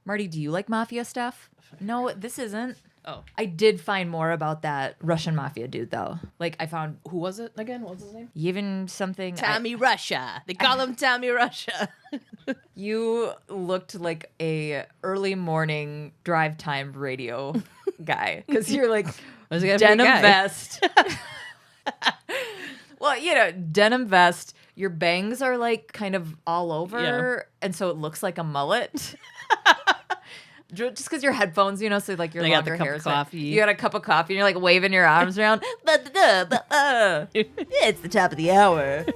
Marty, do you like mafia stuff? No, this isn't. Oh. I did find more about that Russian mafia dude, though. Like, I found... Who was it again? What was his name? Even something... Tommy Russia. They call him Tommy Russia. You looked like a early morning drive time radio guy. Because you're like, denim vest. Well, you know, denim vest. Your bangs are like kind of all over. Yeah. And so it looks like a mullet. Just because your headphones, you know, so like your longer hair. You got a cup of coffee and you're like waving your arms around. It's the top of the hour.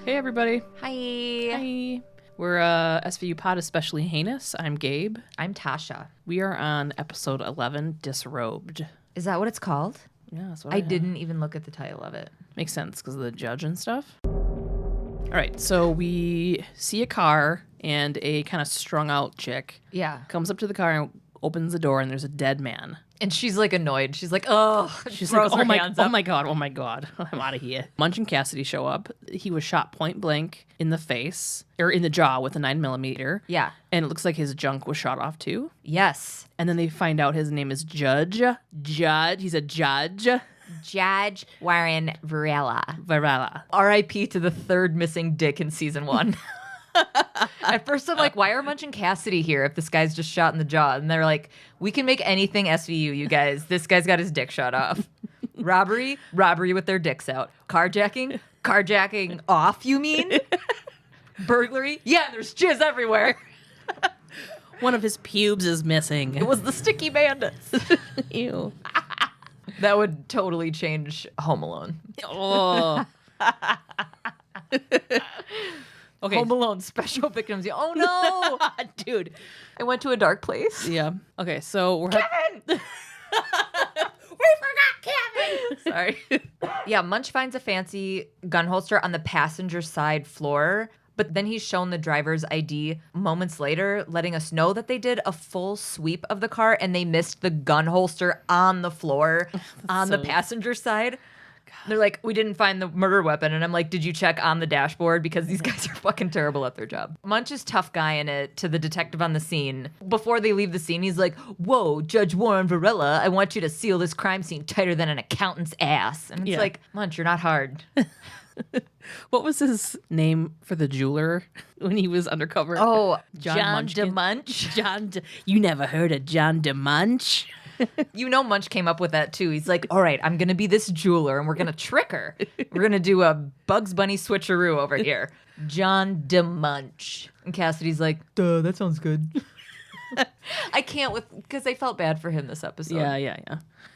Hey, everybody. Hi. Hi. We're SVU Pod Especially Heinous. I'm Gabe. I'm Tasha. We are on episode 11, Disrobed. Is that what it's called? Yeah, that's what I didn't even look at the title of it. Makes sense because of the judge and stuff. All right, so we see a car and a kind of strung out chick. Yeah. Comes up to the car and opens the door and there's a dead man. And she's like annoyed. She's like, oh, she's like, oh my God, I'm out of here. Munch and Cassidy show up. He was shot point blank in the face, or in the jaw with a 9mm. Yeah. And it looks like his junk was shot off too. Yes. And then they find out his name is Judge. He's a judge. Judge Warren Varela. R.I.P. to the third missing dick in season 1. At first I'm like, why are Munch and Cassidy here if this guy's just shot in the jaw? And they're like, we can make anything SVU, you guys. This guy's got his dick shot off. Robbery with their dicks out. Carjacking off, you mean? Burglary? Yeah, there's jizz everywhere. One of his pubes is missing. It was the sticky bandits. Ew. That would totally change Home Alone. Oh. Okay. Home Alone special victims. Oh no, dude! I went to a dark place. Yeah. Okay, so we're Kevin. We forgot Kevin. Sorry. Yeah, Munch finds a fancy gun holster on the passenger side floor, but then he's shown the driver's ID moments later, letting us know that they did a full sweep of the car and they missed the gun holster on the floor on the passenger side. They're like, we didn't find the murder weapon. And I'm like, did you check on the dashboard? Because these guys are fucking terrible at their job. Munch is tough guy in it to the detective on the scene. Before they leave the scene, he's like, whoa, Judge Warren Varela, I want you to seal this crime scene tighter than an accountant's ass. And it's like, Munch, you're not hard. What was his name for the jeweler when he was undercover? Oh, John DeMunch. You never heard of John DeMunch? You know Munch came up with that too. He's like, all right, I'm going to be this jeweler and we're going to trick her. We're going to do a Bugs Bunny switcheroo over here. John DeMunch. And Cassidy's like, duh, that sounds good. I can't because I felt bad for him this episode. Yeah.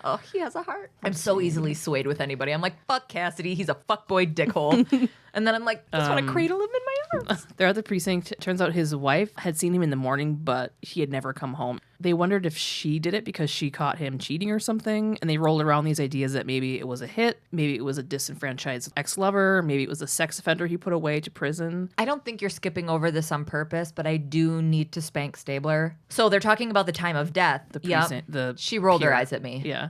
Oh, he has a heart. I'm so easily swayed with anybody. I'm like, fuck Cassidy. He's a fuckboy dickhole. And then I'm like, I just want to cradle him in my arms. They're at the precinct. Turns out his wife had seen him in the morning, but he had never come home. They wondered if she did it because she caught him cheating or something. And they rolled around these ideas that maybe it was a hit. Maybe it was a disenfranchised ex-lover. Maybe it was a sex offender he put away to prison. I don't think you're skipping over this on purpose, but I do need to spank Stabler. So they're talking about the time of death. The precinct. Yep. She rolled her eyes at me. Yeah.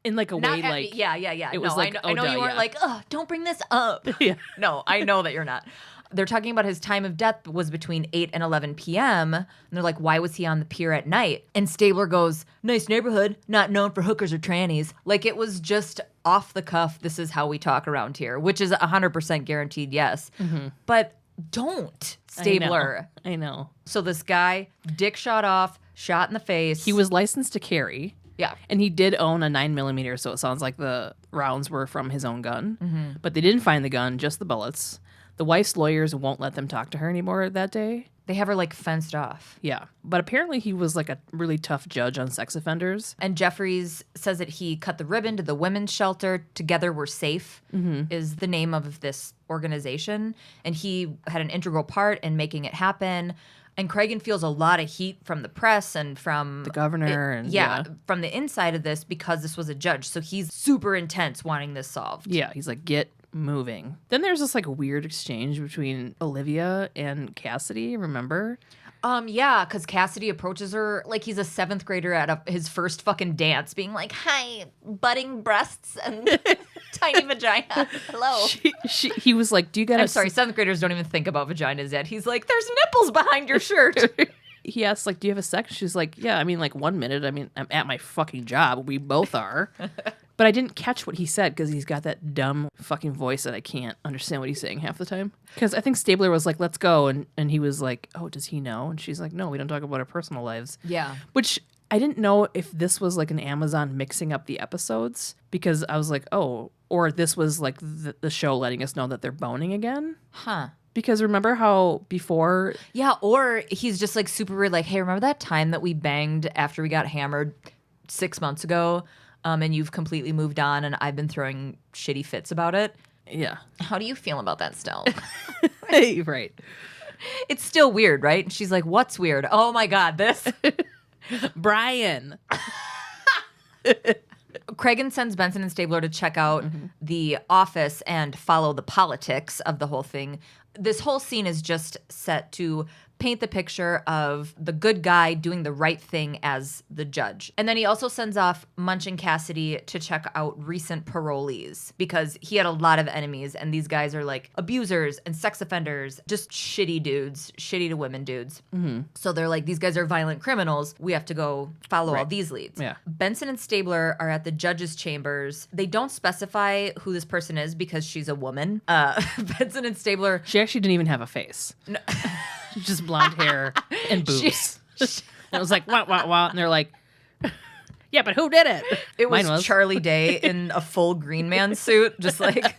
In like a way like... Yeah. It was like, I know you weren't like, oh, don't bring this up. Yeah. No, I know that you're not. They're talking about his time of death was between 8 and 11 p.m. And they're like, why was he on the pier at night? And Stabler goes, nice neighborhood, not known for hookers or trannies. Like it was just off the cuff. This is how we talk around here, which is 100% guaranteed yes. Mm-hmm. But don't, Stabler. I know. So this guy, dick shot off, shot in the face. He was licensed to carry. Yeah. And he did own a 9mm, so it sounds like the rounds were from his own gun. Mm-hmm. But they didn't find the gun, just the bullets. The wife's lawyers won't let them talk to her anymore that day. They have her like fenced off. Yeah. But apparently he was like a really tough judge on sex offenders. And Jeffries says that he cut the ribbon to the women's shelter. Together We're Safe is the name of this organization. And he had an integral part in making it happen. And Cragen feels a lot of heat from the press and from the governor. From the inside of this because this was a judge. So he's super intense wanting this solved. Yeah, he's like, get moving. Then there's this like weird exchange between Olivia and Cassidy, remember? Yeah, because Cassidy approaches her like he's a 7th grader at his first fucking dance, being like, "Hi, budding breasts and tiny vagina. Hello." He was like, "Do you got?" I'm sorry, 7th graders don't even think about vaginas yet. He's like, "There's nipples behind your shirt." He asks, like, "Do you have a sec?" She's like, "Yeah, I mean, like 1 minute. I mean, I'm at my fucking job. We both are." But I didn't catch what he said because he's got that dumb fucking voice that I can't understand what he's saying half the time. Because I think Stabler was like, "Let's go." And he was like, "Oh, does he know?" And she's like, "No, we don't talk about our personal lives." Yeah. Which I didn't know if this was like an Amazon mixing up the episodes because I was like, oh, or this was like the show letting us know that they're boning again. Huh. Because remember how before... Yeah, or he's just like super weird, like, "Hey, remember that time that we banged after we got hammered 6 months ago? And you've completely moved on and I've been throwing shitty fits about it. Yeah. How do you feel about that still?" Right. It's still weird, right? And she's like, "What's weird? Oh my God, this." Brian. Cragen sends Benson and Stabler to check out the office and follow the politics of the whole thing. This whole scene is just set to paint the picture of the good guy doing the right thing as the judge. And then he also sends off Munch and Cassidy to check out recent parolees because he had a lot of enemies and these guys are like abusers and sex offenders, just shitty dudes, shitty to women dudes. So they're like, these guys are violent criminals. We have to go follow all these leads. Yeah. Benson and Stabler are at the judge's chambers. They don't specify who this person is because she's a woman. Benson and Stabler... She actually didn't even have a face. No. Just blonde hair and boobs. And it was like, wah. And they're like, "Yeah, but who did it?" It was Charlie Day in a full Green Man suit, just like...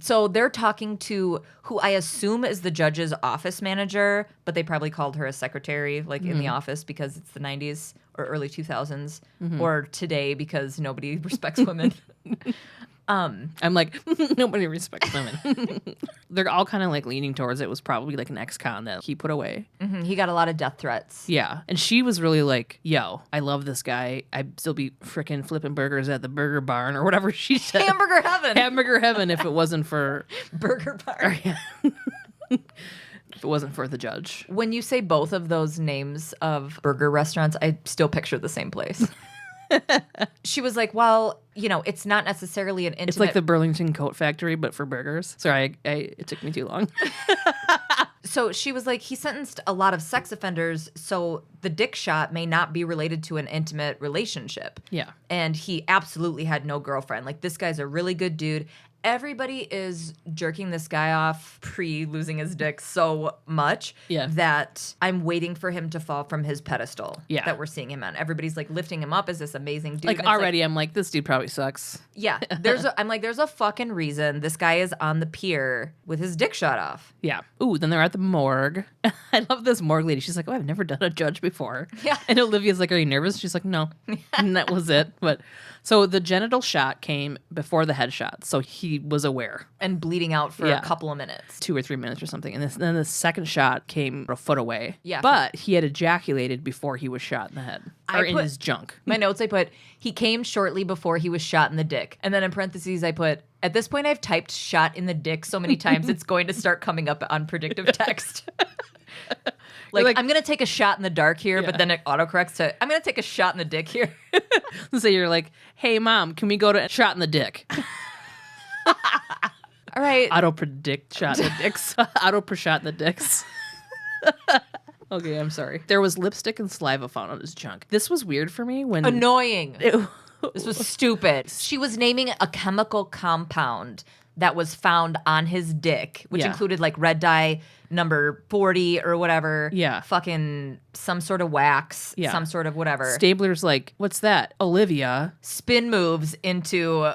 So they're talking to who I assume is the judge's office manager, but they probably called her a secretary, like in the office because it's the 90s or early 2000s, or today because nobody respects women. I'm like, nobody respects women. They're all kind of like leaning towards it was probably like an ex-con that he put away. He got a lot of death threats. Yeah. And she was really like, "Yo, I love this guy. I'd still be freaking flipping burgers at the burger barn," or whatever she said. Hamburger heaven. Hamburger heaven if it wasn't for... Burger barn. If it wasn't for the judge. When you say both of those names of burger restaurants, I still picture the same place. She was like, "Well, you know, it's not necessarily an intimate..." It's like the Burlington Coat Factory, but for burgers. Sorry, it took me too long. So she was like, "He sentenced a lot of sex offenders, so the dick shot may not be related to an intimate relationship." Yeah. And he absolutely had no girlfriend. Like, this guy's a really good dude. Everybody is jerking this guy off pre-losing his dick so much that I'm waiting for him to fall from his pedestal that we're seeing him on. Everybody's like lifting him up as this amazing dude. Like already I'm like, this dude probably sucks. Yeah. I'm like, there's a fucking reason this guy is on the pier with his dick shot off. Yeah. Ooh, then they're at the morgue. I love this morgue lady. She's like, "Oh, I've never done a judge before." Yeah. And Olivia's like, "Are you nervous?" She's like, "No." And that was it. But so the genital shot came before the head shot. So he was aware. And bleeding out for a couple of minutes. 2 or 3 minutes or something. And then the second shot came a foot away. Yeah. But he had ejaculated before he was shot in the head. Or in his junk. My notes, I put, he came shortly before he was shot in the dick. And then in parentheses, I put, at this point, I've typed shot in the dick so many times, it's going to start coming up on predictive text. Like, I'm going to take a shot in the dark here, but then it autocorrects to, I'm going to take a shot in the dick here. So you're like, "Hey, Mom, can we go to shot in the dick?" All right. Auto-predict shot in the dicks. Auto-per-shot in the dicks. Okay, I'm sorry. There was lipstick and saliva found on his junk. This was weird for me when... Annoying. This was stupid. She was naming a chemical compound that was found on his dick, which included like red dye number 40 or whatever. Yeah. Fucking some sort of wax. Yeah. Some sort of whatever. Stabler's like, "What's that?" Olivia spin moves into,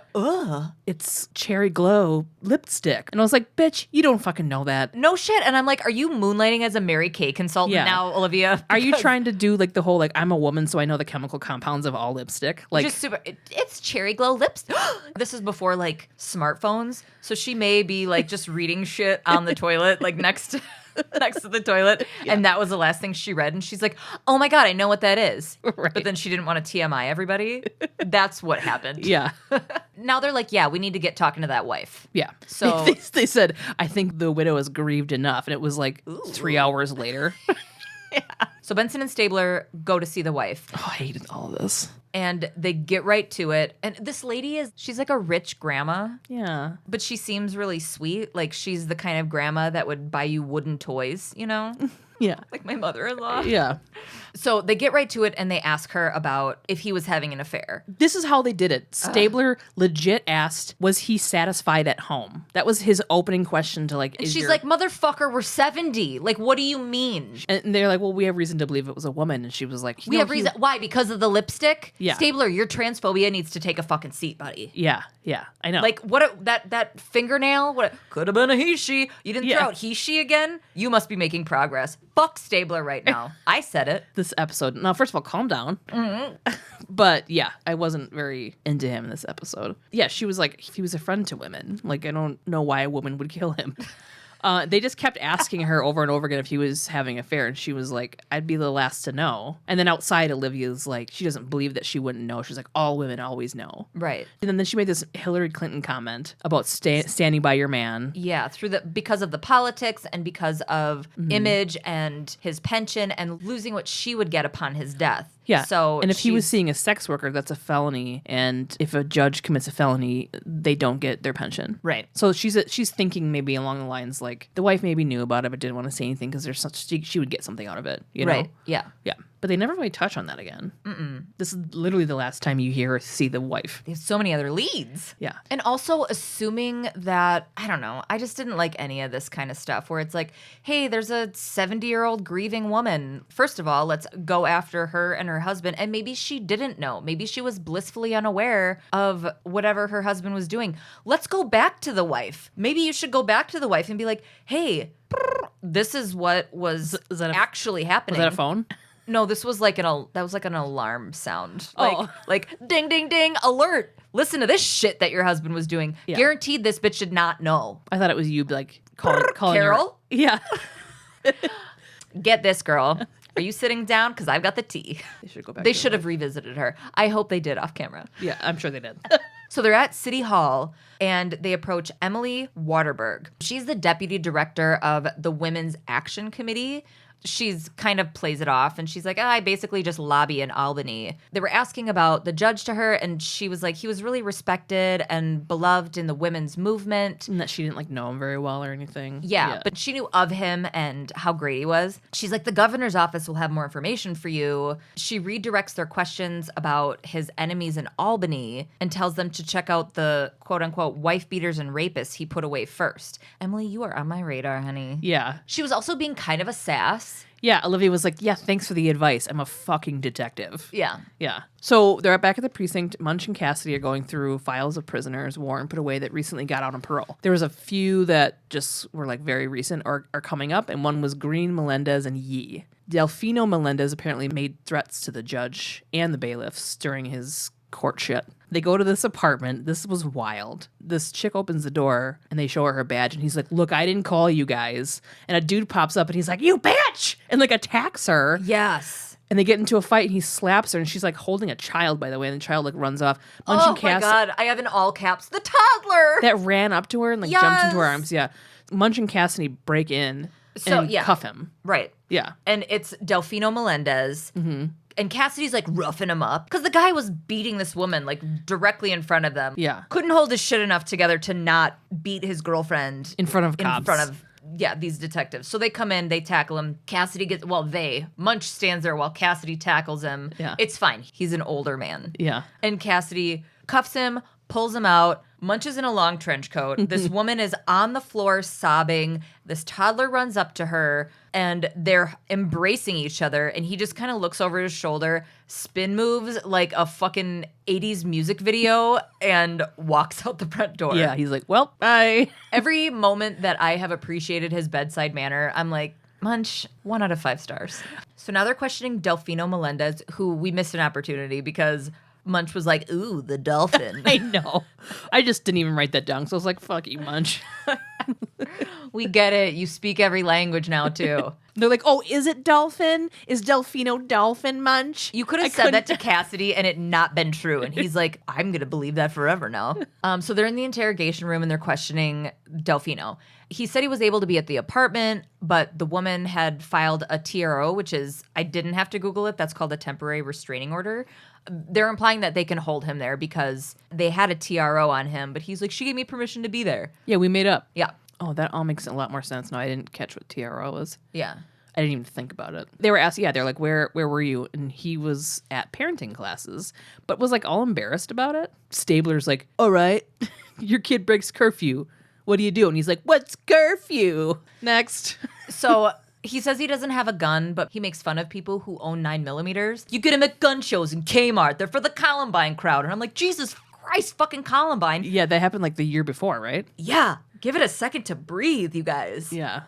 it's cherry glow lipstick. And I was like, "Bitch, you don't fucking know that." No shit. And I'm like, are you moonlighting as a Mary Kay consultant now, Olivia? Because are you trying to do like the whole, like, I'm a woman so I know the chemical compounds of all lipstick? Like, just super, it's cherry glow lipstick. This is before like smartphones. So she may be like just reading shit on the toilet, like next to next to the toilet. Yeah. And that was the last thing she read. And she's like, oh my God, I know what that is. Right. But then she didn't want to TMI everybody. That's what happened. Yeah. Now they're like, yeah, we need to get talking to that wife. Yeah. So they said, I think the widow is grieved enough. And it was like 3 hours later. Yeah. So Benson and Stabler go to see the wife. Oh, I hated all of this. And they get right to it. And this lady she's like a rich grandma. Yeah. But she seems really sweet. Like she's the kind of grandma that would buy you wooden toys, you know? Yeah. Like my mother-in-law. Yeah. So they get right to it and they ask her about if he was having an affair. This is how they did it. Stabler legit asked, was he satisfied at home? That was his opening question to like, and she's like, motherfucker, we're 70. Like, what do you mean? And they're like, well, we have reason to believe it was a woman. And she was like, we have reason. Why? Because of the lipstick? Yeah. Stabler, your transphobia needs to take a fucking seat, buddy. Yeah. Yeah. I know. Like, that fingernail? What? Could have been a he, she. You didn't throw out he, she again? You must be making progress. Fuck Stabler right now. I said it. This episode. Now, first of all, calm down. Mm-hmm. But yeah, I wasn't very into him in this episode. Yeah, she was like, he was a friend to women. Like, I don't know why a woman would kill him. They just kept asking her over and over again if he was having an affair, and she was like, I'd be the last to know. And then outside, Olivia's like, she doesn't believe that she wouldn't know. She's like, all women always know. Right. And then she made this Hillary Clinton comment about standing by your man. Yeah, because of the politics and because of image and his pension and losing what she would get upon his death. Yeah. So and if he was seeing a sex worker, that's a felony. And if a judge commits a felony, they don't get their pension. Right. So she's thinking maybe along the lines like the wife maybe knew about it but didn't want to say anything because she would get something out of it. You know? Right. Yeah. Yeah. But they never really touch on that again. This is literally the last time you hear or see the wife. There's so many other leads. Yeah. And also assuming that, I don't know, I just didn't like any of this kind of stuff where it's like, hey, there's a 70-year-old grieving woman. First of all, let's go after her and her husband. And maybe she didn't know. Maybe she was blissfully unaware of whatever her husband was doing. Let's go back to the wife. Maybe you should go back to the wife and be like, hey, this is what was actually happening. Was that a phone? No, this was like an alarm sound. Like ding, ding, ding, alert. Listen to this shit that your husband was doing. Yeah. Guaranteed this bitch did not know. I thought it was you like calling Carol? Yeah. Get this, girl. Are you sitting down? Because I've got the tea. They should go back. They should have revisited her. I hope they did off camera. Yeah, I'm sure they did. So they're at City Hall and they approach Emily Waterberg. She's the deputy director of the Women's Action Committee. She's kind of plays it off and she's like, I basically just lobby in Albany. They were asking about the judge to her and she was like, he was really respected and beloved in the women's movement. And that she didn't like know him very well or anything. Yeah, but she knew of him and how great he was. She's like, the governor's office will have more information for you. She redirects their questions about his enemies in Albany and tells them to check out the quote unquote wife beaters and rapists he put away first. Emily, you are on my radar, honey. Yeah. She was also being kind of a sass. Yeah, Olivia was like, yeah, thanks for the advice. I'm a fucking detective. Yeah. Yeah. So they're back at the precinct. Munch and Cassidy are going through files of prisoners Warren put away that recently got out on parole. There was a few that just were like very recent or are coming up, and one was Green, Melendez, and Yee. Delfino Melendez apparently made threats to the judge and the bailiffs during his court shit. They go to this apartment. This was wild. This chick opens the door and they show her badge and he's like, look, I didn't call you guys. And a dude pops up and he's like, you bitch! And like attacks her. Yes. And they get into a fight and he slaps her and she's like holding a child, by the way, and the child like runs off. Munch and my God. I have in all caps, the toddler! That ran up to her and like jumped into her arms. Yeah. Munch and Cassidy break in and cuff him. Right. Yeah. And it's Delfino Melendez. Mm-hmm. And Cassidy's like roughing him up because the guy was beating this woman like directly in front of them. Yeah. Couldn't hold his shit enough together to not beat his girlfriend in front of cops. In front of, these detectives. So they come in, they tackle him. Cassidy Munch stands there while Cassidy tackles him. Yeah. It's fine. He's an older man. Yeah. And Cassidy cuffs him, pulls him out. Munch is in a long trench coat. This woman is on the floor sobbing. This toddler runs up to her and they're embracing each other. And he just kind of looks over his shoulder, spin moves like a fucking 80s music video and walks out the front door. Yeah, he's like, well, bye. Every moment that I have appreciated his bedside manner, I'm like, Munch, 1 out of 5 stars. So now they're questioning Delfino Melendez, who we missed an opportunity because Munch was like, ooh, the dolphin. I know. I just didn't even write that down. So I was like, fuck you, Munch. We get it. You speak every language now, too. They're like, oh, is it dolphin? Is Delfino dolphin munch? You could have said that to Cassidy and it not been true. And he's like, I'm going to believe that forever now. So they're in the interrogation room and they're questioning Delfino. He said he was able to be at the apartment, but the woman had filed a TRO, which is, I didn't have to Google it. That's called a temporary restraining order. They're implying that they can hold him there because they had a TRO on him, but he's like, she gave me permission to be there. Yeah, we made up. Yeah. Oh, that all makes a lot more sense now. I didn't catch what TRO was. Yeah. I didn't even think about it. They were asking, they're like, where were you? And he was at parenting classes, but was like all embarrassed about it. Stabler's like, all right, your kid breaks curfew. What do you do? And he's like, what's curfew? Next. So he says he doesn't have a gun, but he makes fun of people who own 9mm. You get them at gun shows in Kmart. They're for the Columbine crowd. And I'm like, Jesus Christ, fucking Columbine. Yeah, that happened like the year before, right? Yeah. Give it a second to breathe, you guys. Yeah.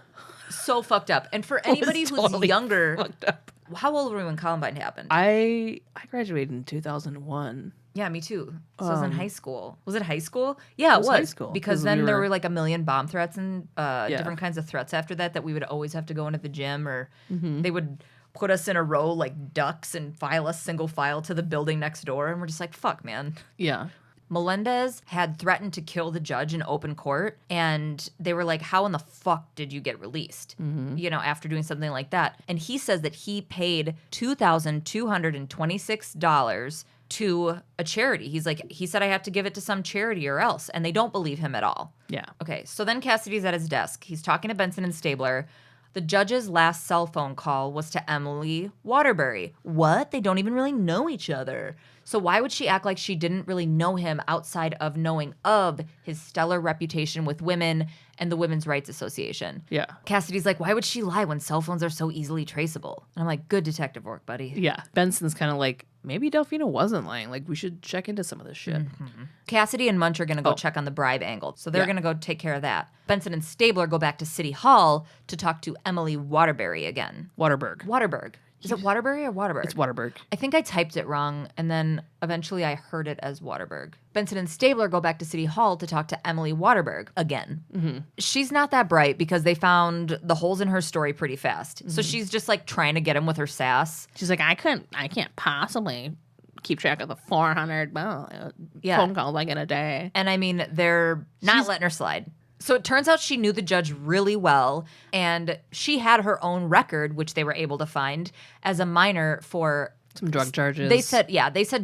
So fucked up. And for anybody who's totally younger, fucked up. How old were we when Columbine happened? I graduated in 2001. Yeah, me too. So I was in high school. Was it high school? Yeah, it was. High school. Because then there were like a million bomb threats and Yeah. different kinds of threats after that we would always have to go into the gym or they would put us in a row like ducks and file us single file to the building next door. And we're just like, fuck, man. Yeah. Melendez had threatened to kill the judge in open court, and they were like, how in the fuck did you get released, after doing something like that? And he says that he paid $2,226 to a charity. He said, I have to give it to some charity or else, and they don't believe him at all. Yeah. Okay, so then Cassidy's at his desk. He's talking to Benson and Stabler. The judge's last cell phone call was to Emily Waterbury. What? They don't even really know each other. So why would she act like she didn't really know him outside of knowing of his stellar reputation with women and the Women's Rights Association? Yeah. Cassidy's like, why would she lie when cell phones are so easily traceable? And I'm like, good detective work, buddy. Yeah. Benson's kind of like, maybe Delfino wasn't lying. Like, we should check into some of this shit. Mm-hmm. Cassidy and Munch are going to go check on the bribe angle. So they're going to go take care of that. Benson and Stabler go back to City Hall to talk to Emily Waterbury again. Waterberg. Is it Waterbury or Waterberg? It's Waterberg. I think I typed it wrong, and then eventually I heard it as Waterberg. Benson and Stabler go back to City Hall to talk to Emily Waterberg again. Mm-hmm. She's not that bright because they found the holes in her story pretty fast. Mm-hmm. So she's just like trying to get him with her sass. She's like, I can't possibly keep track of the 400 phone calls like in a day. And I mean, they're not letting her slide. So it turns out she knew the judge really well, and she had her own record, which they were able to find, as a minor for some drug charges. They said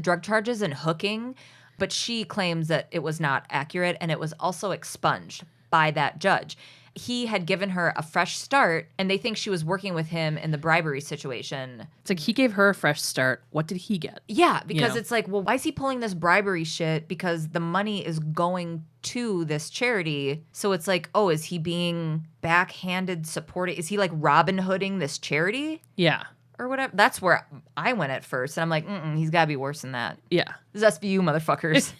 drug charges and hooking, but she claims that it was not accurate, and it was also expunged by that judge. He had given her a fresh start, and they think she was working with him in the bribery situation. It's like he gave her a fresh start. What did he get? Yeah, because it's like, well, why is he pulling this bribery shit? Because the money is going to this charity. So it's like, oh, is he being backhanded supporting? Is he like Robin Hooding this charity? Yeah. Or whatever. That's where I went at first. And I'm like, he's got to be worse than that. Yeah. This is SVU, motherfuckers.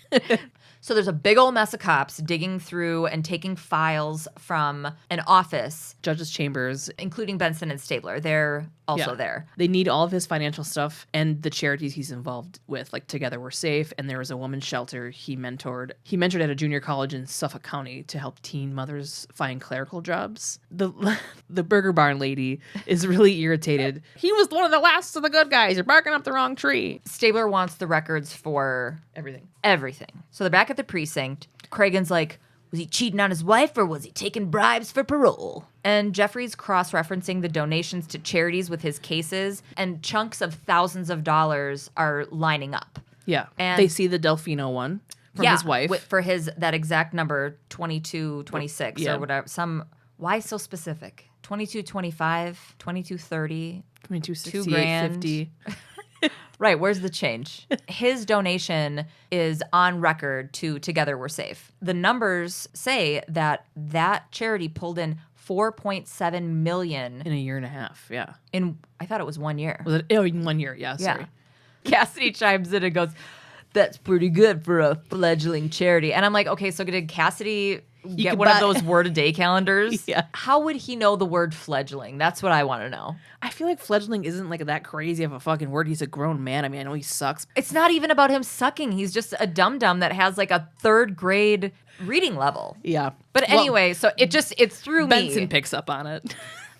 So there's a big old mess of cops digging through and taking files from an office. Judge's chambers. Including Benson and Stabler. They're also there. They need all of his financial stuff and the charities he's involved with. Like Together We're Safe, and there was a women's shelter he mentored. He mentored at a junior college in Suffolk County to help teen mothers find clerical jobs. The Burger Barn lady is really irritated. He was one of the last of the good guys. You're barking up the wrong tree. Stabler wants the records for everything. So they're back at the precinct. Cragen's like, was he cheating on his wife or was he taking bribes for parole? And Jeffrey's cross-referencing the donations to charities with his cases, and chunks of thousands of dollars are lining up. Yeah. And they see the Delfino one from his wife. For that exact number, 2226 or whatever. Why so specific? 2225, 2230, 2268, 50. Right, where's the change? His donation is on record to Together We're Safe. The numbers say that charity pulled in $4.7 million in a year and a half. Yeah. I thought it was 1 year. Was it? Oh, in 1 year. Yeah. Sorry. Cassidy chimes in and goes, "That's pretty good for a fledgling charity." And I'm like, okay, so did Cassidy get can one of buy- those word a day calendars. Yeah. How would he know the word fledgling? That's what I want to know. I feel like fledgling isn't like that crazy of a fucking word. He's a grown man. I mean, I know he sucks. It's not even about him sucking. He's just a dum-dum that has like a 3rd grade reading level. Yeah. But Well, anyway, so it threw me. Benson picks up on it.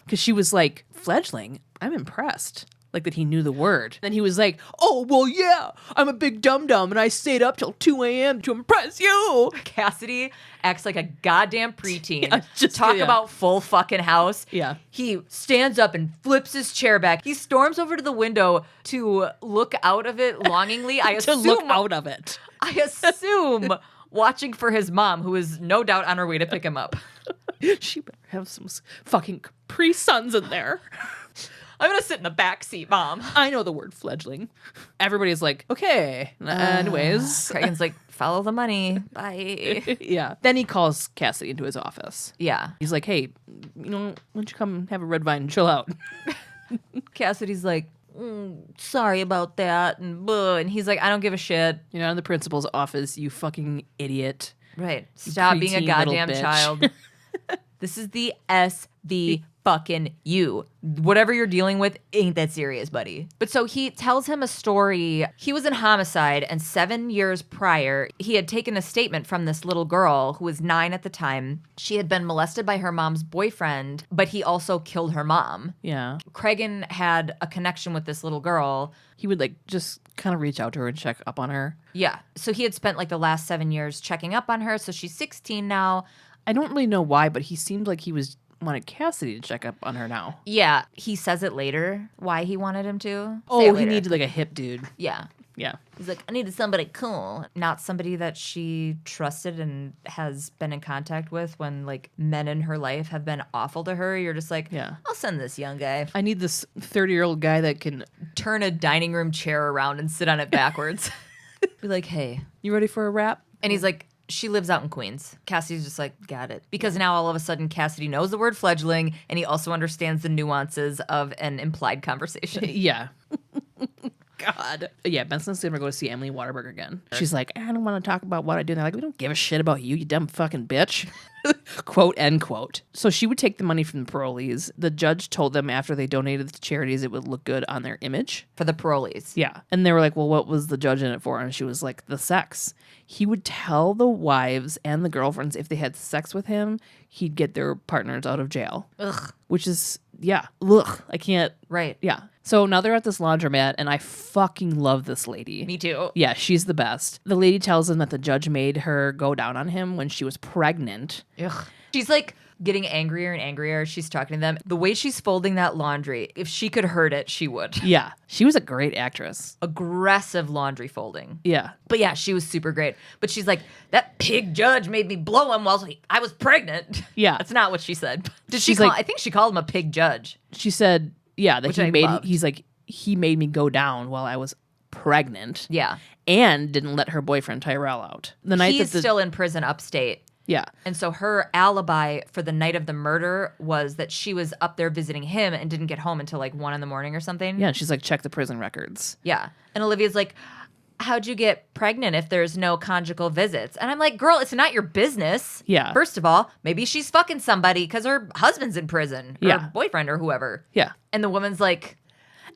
Because she was like, fledgling? I'm impressed. Like that he knew the word. Then he was like, oh, well, yeah, I'm a big dum-dum and I stayed up till 2 a.m. to impress you. Cassidy acts like a goddamn preteen. Yeah, just- Talk yeah. about full fucking house. Yeah. He stands up and flips his chair back. He storms over to the window to look out of it longingly. I To assume, look out of it. I assume watching for his mom, who is no doubt on her way to pick him up. She better have some fucking Capri Suns in there. I'm gonna sit in the back seat, Mom. I know the word fledgling. Everybody's like, okay. Anyways. Kragen's like, follow the money. Bye. Yeah. Then he calls Cassidy into his office. Yeah. He's like, hey, why don't you come have a red vine and chill out? Cassidy's like, sorry about that. And he's like, I don't give a shit. You're not in the principal's office, you fucking idiot. Right. Stop being a preteen little goddamn bitch. child. This is the SV fucking you. Whatever you're dealing with ain't that serious, buddy. But so he tells him a story. He was in homicide, and 7 years prior, he had taken a statement from this little girl who was 9 at the time. She had been molested by her mom's boyfriend, but he also killed her mom. Yeah. Kragen had a connection with this little girl. He would like just kind of reach out to her and check up on her. Yeah. So he had spent like the last 7 years checking up on her. So she's 16 now. I don't really know why, but he seemed like he wanted Cassidy to check up on her now. Yeah. He says it later, why he wanted him to. Say it Oh, he later. needed like a hip dude. Yeah. Yeah. He's like, I needed somebody cool. Not somebody that she trusted and has been in contact with when like men in her life have been awful to her. You're just like, Yeah. I'll send this young guy. I need this 30-year-old guy that can. Turn a dining room chair around and sit on it backwards. Be like, hey. You ready for a rap? And he's like, she lives out in Queens. Cassidy's just like, got it. Because now all of a sudden Cassidy knows the word fledgling and he also understands the nuances of an implied conversation. Yeah. God. Yeah, Benson's gonna go to see Emily Waterberg again. She's like, I don't want to talk about what I do. And they're like, we don't give a shit about you, you dumb fucking bitch. Quote, end quote. So she would take the money from the parolees. The judge told them after they donated to charities, it would look good on their image. For the parolees. Yeah. And they were like, well, what was the judge in it for? And she was like, the sex. He would tell the wives and the girlfriends if they had sex with him, he'd get their partners out of jail. Ugh. Which is, yeah. Ugh. I can't. Right. Yeah. So now they're at this laundromat, and I fucking love this lady. Me too. Yeah, she's the best. The lady tells him that the judge made her go down on him when she was pregnant. Ugh. She's like getting angrier and angrier as she's talking to them. The way she's folding that laundry, if she could hurt it, she would. Yeah, she was a great actress. Aggressive laundry folding. Yeah. But yeah, she was super great. But she's like, that pig judge made me blow him while I was pregnant. Yeah. That's not what she said. Did she She's call? like- I think she called him a pig judge. She said, yeah, that Which I loved. he's like, he made me go down while I was pregnant. Yeah. And didn't let her boyfriend Tyrell out. The night He's that the, still in prison upstate. yeah. And so her alibi for the night of the murder was that she was up there visiting him and didn't get home until like 1 a.m. or something. Yeah, and she's like, check the prison records. Yeah. And Olivia's like, how'd you get pregnant if there's no conjugal visits? And I'm like, girl, it's not your business. Yeah. First of all, maybe she's fucking somebody because her husband's in prison or Yeah. boyfriend or whoever. Yeah. And the woman's like,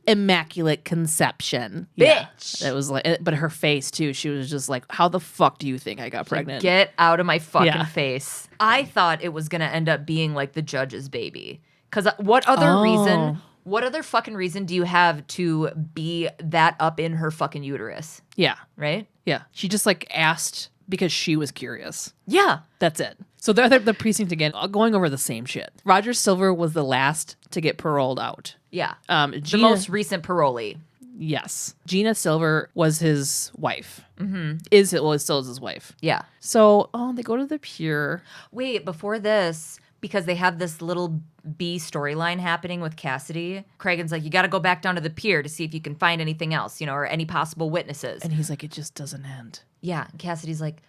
Immaculate conception. Bitch. Yeah. It was like, but her face too. She was just like, how the fuck do you think I got pregnant? get out of my fucking Yeah. face. I thought it was going to end up being like the judge's baby. Because what other Oh. reason, what other fucking reason do you have to be that up in her fucking uterus? Yeah. Right? Yeah. She just like asked because she was curious. Yeah. That's it. So they're at the precinct again, going over the same shit. Roger Silver was the last to get paroled out. Yeah. Gina, The most recent parolee. yes. Gina Silver was his wife. Mm-hmm. Still is his wife. Yeah. So, they go to the pier. Wait, before this, because they have this little B storyline happening with Cassidy, Kragen's like, you got to go back down to the pier to see if you can find anything else, or any possible witnesses. And he's like, it just doesn't end. Yeah. And Cassidy's like,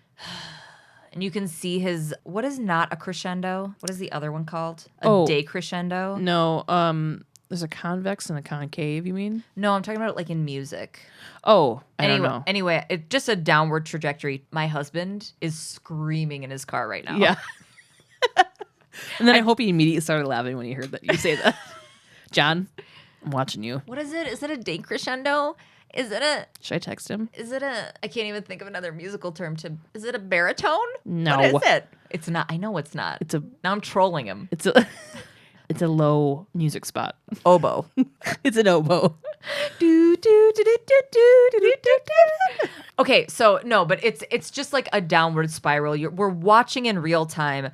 and you can see his, what is not a crescendo? What is the other one called? A decrescendo? No, there's a convex and a concave, you mean? No, I'm talking about it like in music. Oh, I don't know. Anyway, it's just a downward trajectory. My husband is screaming in his car right now. Yeah. And then I hope he immediately started laughing when he heard that you say that. John, I'm watching you. What is it? Is it a decrescendo? Is it a... Should I text him? Is it a... I can't even think of another musical term to... Is it a baritone? No. What is it? It's not. I know it's not. It's a... Now I'm trolling him. It's a... It's a low music spot. Oboe. It's an oboe. Okay, so no, but it's just like a downward spiral. We're watching in real time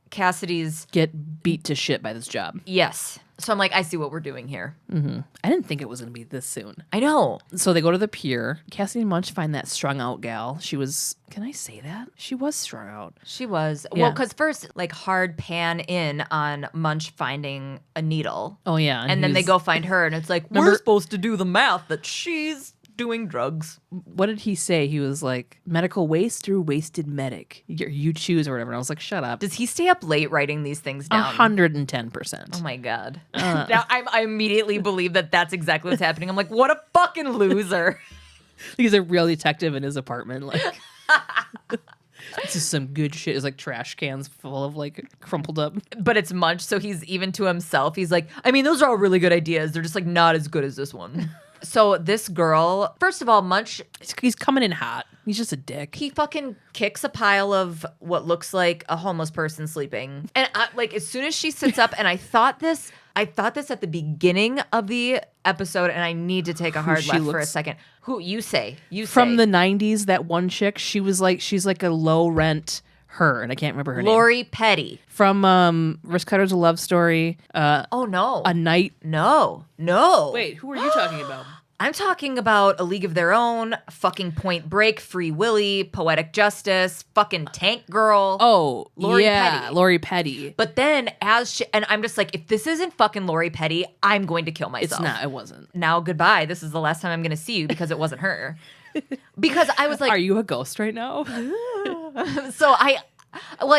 Cassidy's... Get beat to shit by this job. Yes. So I'm like, I see what we're doing here. Mm-hmm. I didn't think it was going to be this soon. I know. So they go to the pier. Cassidy and Munch find that strung out gal. She was, can I say that? She was strung out. She was. Yeah. Well, because first, like, hard pan in on Munch finding a needle. Oh, yeah. And then they go find her, and it's like, we're supposed to do the math that she's doing drugs. What did he say? He was like, medical waste through wasted medic. You choose or whatever. And I was like, shut up. Does he stay up late writing these things down? 110%. Oh my God. Now I immediately believe that that's exactly what's happening. I'm like, what a fucking loser. He's a real detective in his apartment. Like, this is some good shit. It's like trash cans full of like crumpled up. But it's Munch, so he's even to himself. He's like, I mean, those are all really good ideas. They're just like not as good as this one. So this girl, first of all, Munch... He's coming in hot. He's just a dick. He fucking kicks a pile of what looks like a homeless person sleeping. And like as soon as she sits up, and I thought this at the beginning of the episode, and I need to take a hard left for a second. Who you say? From the 90s, that one chick, she's like a low rent her, and I can't remember her name. Lori Petty. From Wristcutters, A Love Story. Oh no. A Night. No. Wait, who are you talking about? I'm talking about A League of Their Own, fucking Point Break, Free Willy, Poetic Justice, fucking Tank Girl. Oh, Lori Petty. Lori Petty. But then and I'm just like, if this isn't fucking Lori Petty, I'm going to kill myself. It's not. It wasn't. Now, goodbye. This is the last time I'm going to see you because it wasn't her. Because I was like... Are you a ghost right now? So I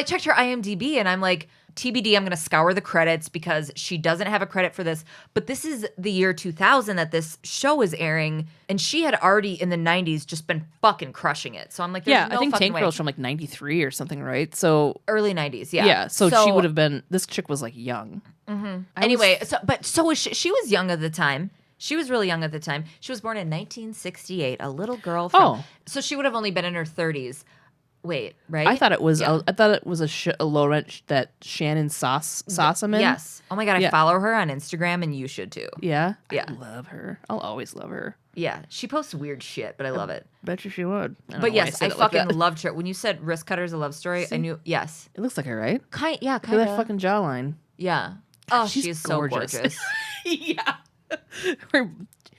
checked her IMDb and I'm like, TBD, I'm going to scour the credits because she doesn't have a credit for this. But this is the year 2000 that this show is airing. And she had already in the 90s just been fucking crushing it. So I'm like, there's no I think fucking Tank way. Girl's from like 93 or something, right? So early 90s, yeah. Yeah, so she would have been, this chick was like young. Mm-hmm. Anyway, so was she was young at the time. She was really young at the time. She was born in 1968, a little girl from... So she would have only been in her 30s. Wait, right? I thought it was a low rent that Shannon Sossaman. Yes. Oh my God, I follow her on Instagram and you should too. Yeah? Yeah. I love her. I'll always love her. Yeah. She posts weird shit, but I love it. Bet you she would. But yes, I fucking loved her. When you said Wrist Cutters, A Love Story, I knew, yes. It looks like her, right? Kind Look at that fucking jawline. Yeah. Oh, she's so gorgeous. Yeah.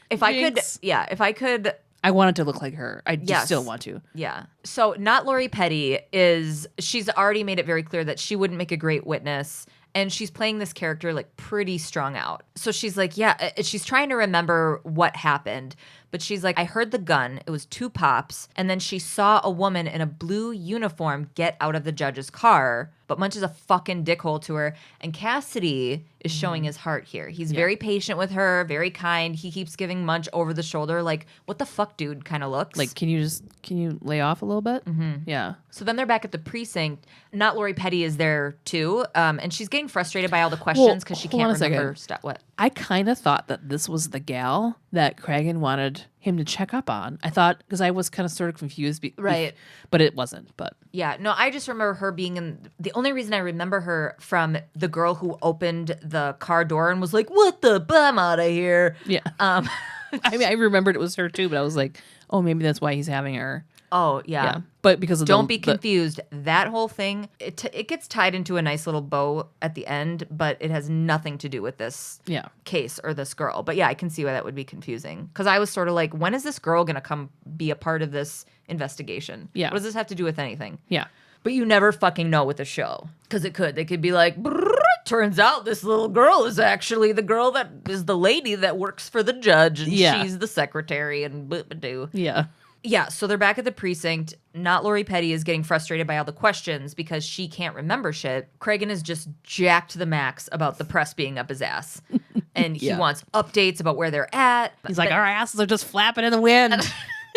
If I could... I wanted to look like her. I just still want to. Yeah. So not Lori Petty she's already made it very clear that she wouldn't make a great witness. And she's playing this character like pretty strung out. So she's like, she's trying to remember what happened. But she's like, I heard the gun. It was 2 pops. And then she saw a woman in a blue uniform get out of the judge's car. But Munch is a fucking dickhole to her. And Cassidy is showing his heart here. He's very patient with her, very kind. He keeps giving Munch over the shoulder, like, what the fuck, dude, kind of looks. Like, can you lay off a little bit? Mm-hmm. Yeah. So then they're back at the precinct. Not Lori Petty is there too. And she's getting frustrated by all the questions because she can't remember stuff. What? I kind of thought that this was the gal that Cragen wanted him to check up on. I thought, because I was kind of sort of confused. Right. But it wasn't. But yeah, no, I just remember her being in... The only reason I remember her from the girl who opened the car door and was like, what the... I'm out of here. Yeah. I mean, I remembered it was her too, but I was like, oh, maybe that's why he's having her. Oh, yeah. But because of Don't be confused. That whole thing, it gets tied into a nice little bow at the end, but it has nothing to do with this case or this girl. But yeah, I can see why that would be confusing. Because I was sort of like, when is this girl going to come be a part of this investigation? Yeah. What does this have to do with anything? Yeah. But you never fucking know with the show. Because it could. They could be like, turns out this little girl is actually the girl that is the lady that works for the judge. And she's the secretary and boo-ba-doo. Yeah. Yeah, so they're back at the precinct. Not Lori Petty is getting frustrated by all the questions because she can't remember shit. Cragen is just jacked to the max about the press being up his ass. And he wants updates about where they're at. He's like, our asses are just flapping in the wind.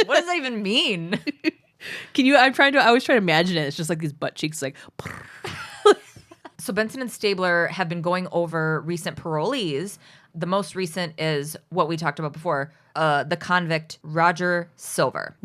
What does that even mean? I always try to imagine it. It's just like these butt cheeks like... So Benson and Stabler have been going over recent parolees. The most recent is what we talked about before, the convict Roger Silver.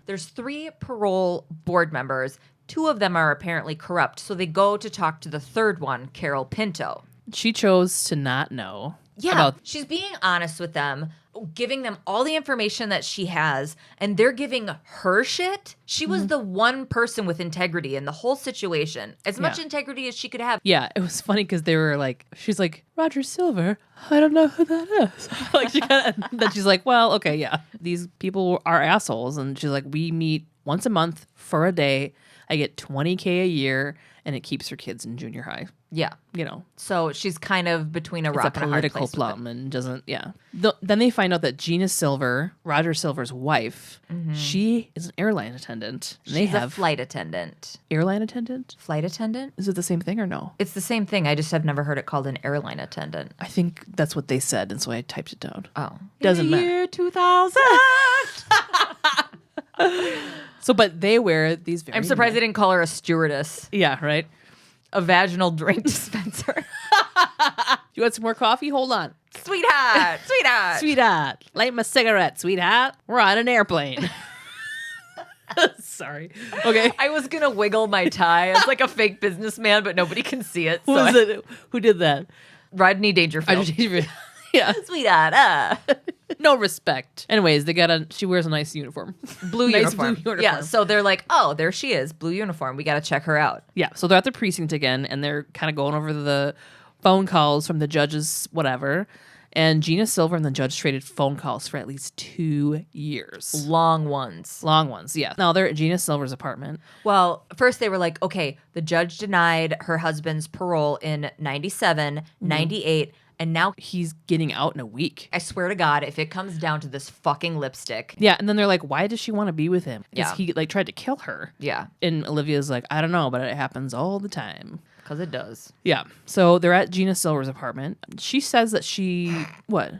There's 3 parole board members. 2 of them are apparently corrupt. So they go to talk to the third one, Carol Pinto. She chose to not know. Yeah, she's being honest with them, giving them all the information that she has, and they're giving her shit. She was the one person with integrity in the whole situation, as much integrity as she could have. Yeah, it was funny because they were like, she's like, Roger Silver, I don't know who that is. Like, she then she's like, well, okay, yeah, these people are assholes. And she's like, we meet once a month for a day. I get $20K a year, and it keeps her kids in junior high. Yeah. You know. So she's kind of between a rock and a hard political place. plum and doesn't, Then they find out that Gina Silver, Roger Silver's wife, she is an airline attendant. And She's a flight attendant. Airline attendant? Flight attendant? Is it the same thing or no? It's the same thing. I just have never heard it called an airline attendant. I think that's what they said, and so I typed it down. Oh. Doesn't matter. Year 2000. So, but they wear these very... I'm surprised they didn't call her a stewardess. Yeah, right? A vaginal drink dispenser. You want some more coffee? Hold on. Sweetheart. Sweetheart, light my cigarette, sweetheart. We're on an airplane. Sorry. Okay. I was going to wiggle my tie as like a fake businessman, but nobody can see it. Who was it? Who did that? Rodney Dangerfield. Yeah. Sweetheart. No respect. Anyways, she wears a nice uniform. Blue Nice uniform. blue uniform. Yeah, so they're like, oh, there she is, blue uniform. We got to check her out. Yeah, so they're at the precinct again, and they're kind of going over the phone calls from the judges, whatever. And Gina Silver and the judge traded phone calls for at least 2 years. Long ones. Long ones, yeah. Now they're at Gina Silver's apartment. Well, first they were like, okay, the judge denied her husband's parole in 97, 98, and now He's getting out in a week. I swear to God, if it comes down to this fucking lipstick. Yeah, and then they're like, why does she want to be with him? Because Yeah. he like tried to kill her. Yeah, And Olivia's like, I don't know, but it happens all the time. because it does. Yeah. So they're at Gina Silver's apartment. She says that what?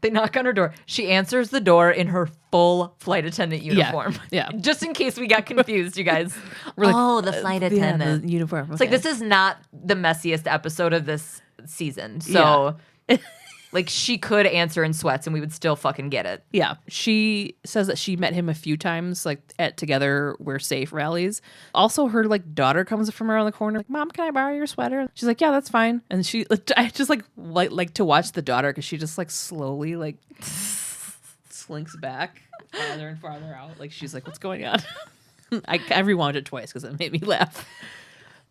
They knock on her door. She answers the door in her full flight attendant uniform. Yeah. Just in case we got confused, you guys. We're like, the flight Yeah, attendant. the uniform. It's like, this is not the messiest episode of this season. So, like, she could answer in sweats and we would still fucking get it. Yeah. She says that she met him a few times, like at Together We're Safe rallies. Also, her like daughter comes from around the corner, like, Mom, can I borrow your sweater? She's like, yeah, that's fine. And I just like to watch the daughter because she just like slowly like slinks back farther and farther out. Like she's like, what's going on? I rewound it twice because it made me laugh.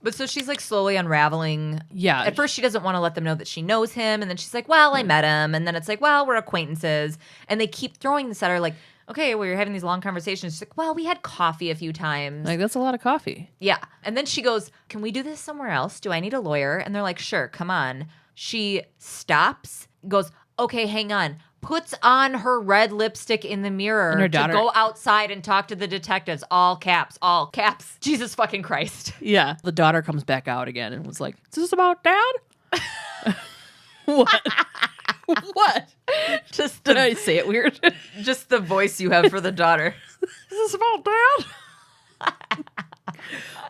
But so she's like slowly unraveling. Yeah. At first, she doesn't want to let them know that she knows him. And then she's like, well, I met him. And then it's like, well, we're acquaintances. And they keep throwing this at her like, okay, well, you're having these long conversations. She's like, well, we had coffee a few times. Like, that's a lot of coffee. Yeah. And then she goes, can we do this somewhere else? Do I need a lawyer? And they're like, sure, come on. She stops, goes, okay, hang on. Puts on her red lipstick in the mirror And her to daughter- go outside and talk to the detectives. All caps, all caps. Jesus fucking Christ. Yeah. The daughter comes back out again and was like, is this about Dad? What? What? Just Did I say it weird? just the voice you have for the daughter. Is this about Dad?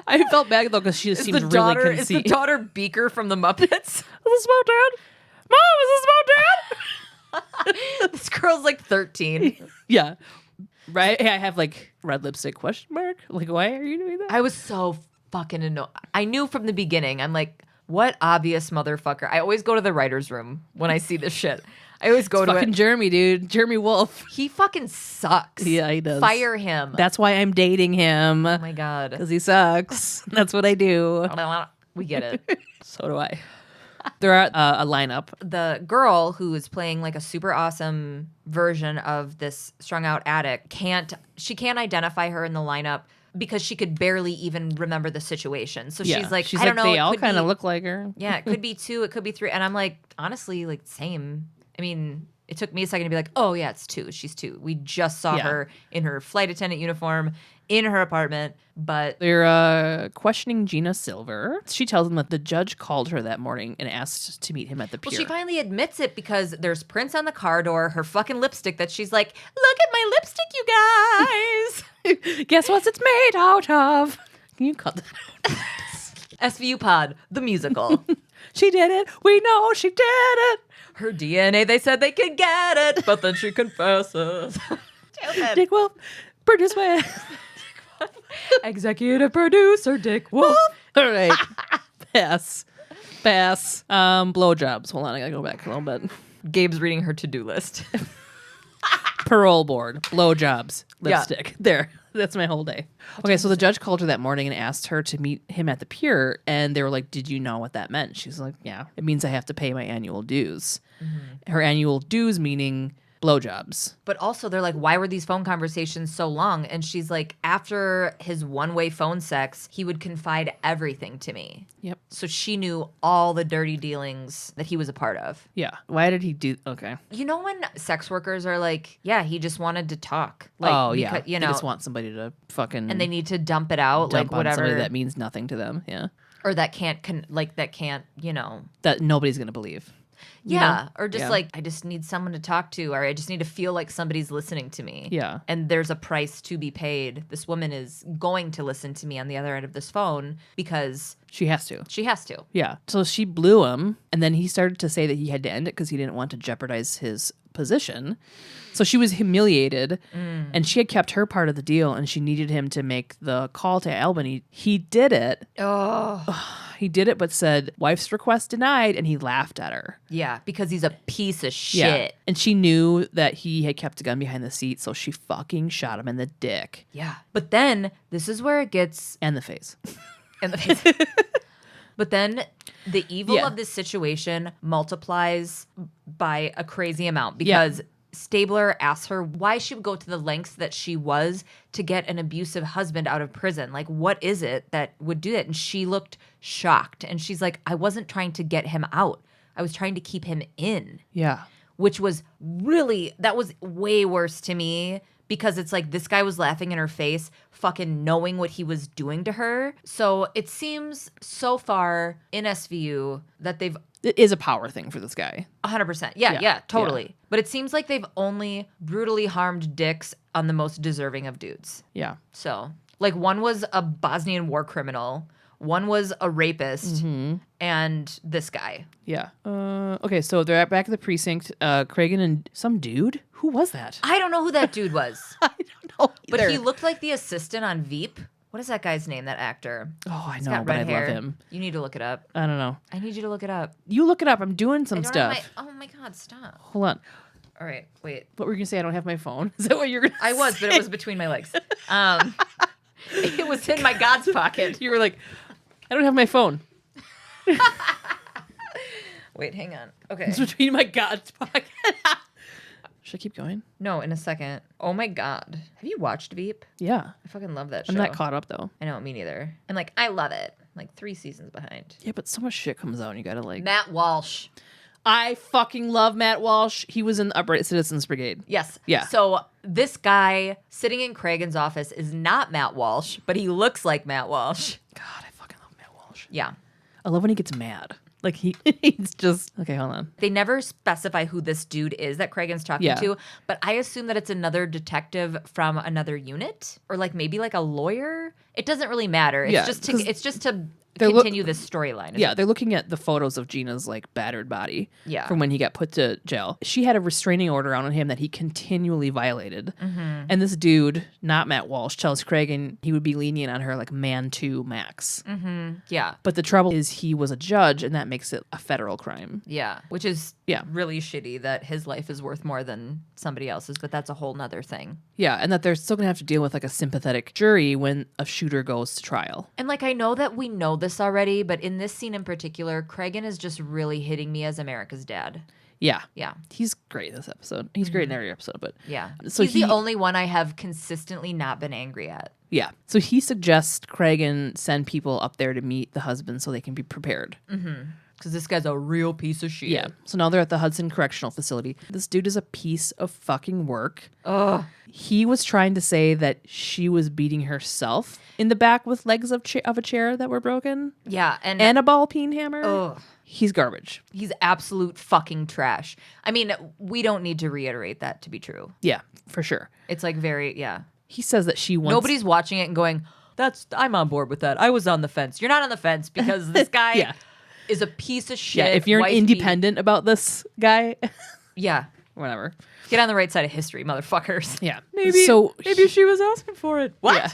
I felt bad though because she just seemed really Is the conceited. daughter Beaker from the Muppets? Is this about Dad? Mom, is this about Dad? This girl's like 13. Yeah. Right? I have like red lipstick question mark. Like, why are you doing that? I was so fucking annoyed. I knew from the beginning. I'm like, what obvious motherfucker. I always go to the writer's room when I see this shit. I always go to fucking it. Jeremy, dude. Jeremy Wolf. He fucking sucks. Yeah, he does. Fire him. That's why I'm dating him. Oh my God. Because he sucks. That's what I do. We get it. So do I. They're at a lineup. The girl who is playing like a super awesome version of this strung out addict can't identify her in the lineup because she could barely even remember the situation. So she's like, I don't know. They it all could kind of be- look like her. Yeah, it could be 2, it could be 3. And I'm like, honestly, like, same. I mean, it took me a second to be like, oh, yeah, it's 2. She's 2. We just saw her in her flight attendant uniform in her apartment, but... They're questioning Gina Silver. She tells them that the judge called her that morning and asked to meet him at the pier. Well, she finally admits it because there's prints on the car door, her fucking lipstick that she's like, look at my lipstick, you guys. Guess what it's made out of? Can you cut that out? SVU Pod, the musical. She did it. We know she did it. Her DNA, they said they could get it, but then she confesses. Dick Wolf, produced by Executive producer Dick Wolf. All right. Pass. Blowjobs. Hold on, I gotta go back a little bit. Gabe's reading her to-do list. Parole board. Blowjobs. Yeah. Lipstick. There. That's my whole day. Okay, so the judge called her that morning and asked her to meet him at the pier, and they were like, did you know what that meant? She's like, yeah, it means I have to pay my annual dues. Mm-hmm. Her annual dues meaning blowjobs. But also they're like, why were these phone conversations so long? And she's like, after his one-way phone sex, he would confide everything to me. Yep. So she knew all the dirty dealings that he was a part of. Yeah. Why did he do... Okay. You know when sex workers are like, yeah, he just wanted to talk. Like, oh, yeah. because, you know, they just want somebody to fucking... And they need to dump it out, dump like whatever. on somebody that means nothing to them. Yeah. Or that can't, you know... That nobody's going to believe. Yeah, or just like, I just need someone to talk to, or I just need to feel like somebody's listening to me. Yeah. And there's a price to be paid. This woman is going to listen to me on the other end of this phone because... She has to. She has to. Yeah. So she blew him, and then he started to say that he had to end it because he didn't want to jeopardize his position. So she was humiliated, and she had kept her part of the deal, and she needed him to make the call to Albany. He did it. Oh. He did it, but said, wife's request denied, and he laughed at her. Yeah, because he's a piece of shit. Yeah. And she knew that he had kept a gun behind the seat, so she fucking shot him in the dick. Yeah. But then, this is where it gets... And the face. In the face. But then the evil of this situation multiplies by a crazy amount because Stabler asks her why she would go to the lengths that she was to get an abusive husband out of prison. Like, what is it that would do that? And she looked shocked. And she's like, I wasn't trying to get him out. I was trying to keep him in. Yeah. Which was really, that was way worse to me. Because it's like this guy was laughing in her face, fucking knowing what he was doing to her. So it seems so far in SVU that they've... It is a power thing for this guy. 100%. Yeah, totally. Yeah. But it seems like they've only brutally harmed dicks on the most deserving of dudes. Yeah. So, like, one was a Bosnian war criminal. One was a rapist. And this guy. Yeah. Okay, so they're back at the precinct. Cragen and some dude? Who was that? I don't know who that dude was. I don't know either. But he looked like the assistant on Veep. What is that guy's name, that actor? Oh, I He's know, got but red I hair. love him. You need to look it up. I don't know. I need you to look it up. You look it up. I'm doing some stuff. Oh my God, stop. Hold on. All right, wait. What were you going to say? I don't have my phone? Is that what you're going to say? I was, but it was between my legs. It was in my God's pocket. You were like, I don't have my phone. Wait, hang on. Okay. It's between my God's pocket. Should I keep going? No, in a second. Oh my God. Have you watched Veep? Yeah. I fucking love that show. I'm not caught up, though. I know, me neither. And like, I love it. Like 3 seasons behind. Yeah, but so much shit comes out and you gotta like... Matt Walsh. I fucking love Matt Walsh. He was in the Upright Citizens Brigade. Yes. Yeah. So this guy sitting in Cragen's office is not Matt Walsh, but he looks like Matt Walsh. God, I fucking love Matt Walsh. Yeah. I love when he gets mad. Like he's just... Okay, hold on. They never specify who this dude is that Cragen's talking to, but I assume that it's another detective from another unit or like maybe like a lawyer. It doesn't really matter. It's just to continue this storyline. Yeah, they're looking at the photos of Gina's like battered body from when he got put to jail. She had a restraining order on him that he continually violated. And this dude, not Matt Walsh, tells Cragen he would be lenient on her like man to max. Yeah. But the trouble is he was a judge and that makes it a federal crime. Yeah. Which is really shitty that his life is worth more than somebody else's, but that's a whole nother thing. Yeah, and that they're still going to have to deal with like a sympathetic jury when a shooter goes to trial. And like I know that we know this already, but in this scene in particular, Cragen is just really hitting me as America's dad. Yeah. Yeah. He's great this episode. He's great in every episode, but... Yeah. So he's the only one I have consistently not been angry at. Yeah. So he suggests Cragen send people up there to meet the husband so they can be prepared. Because this guy's a real piece of shit. Yeah. So now they're at the Hudson Correctional Facility. This dude is a piece of fucking work. Ugh. He was trying to say that she was beating herself in the back with legs of a chair that were broken. Yeah. And a ball peen hammer. Ugh. He's garbage. He's absolute fucking trash. I mean, we don't need to reiterate that to be true. Yeah, for sure. It's like very, He says that she wants... Nobody's watching it and going, I'm on board with that. I was on the fence. You're not on the fence because this guy Yeah. is a piece of shit. Yeah, if you're wife independent about this guy, yeah. whatever. Get on the right side of history, motherfuckers. Yeah. Maybe she was asking for it. What? Yeah.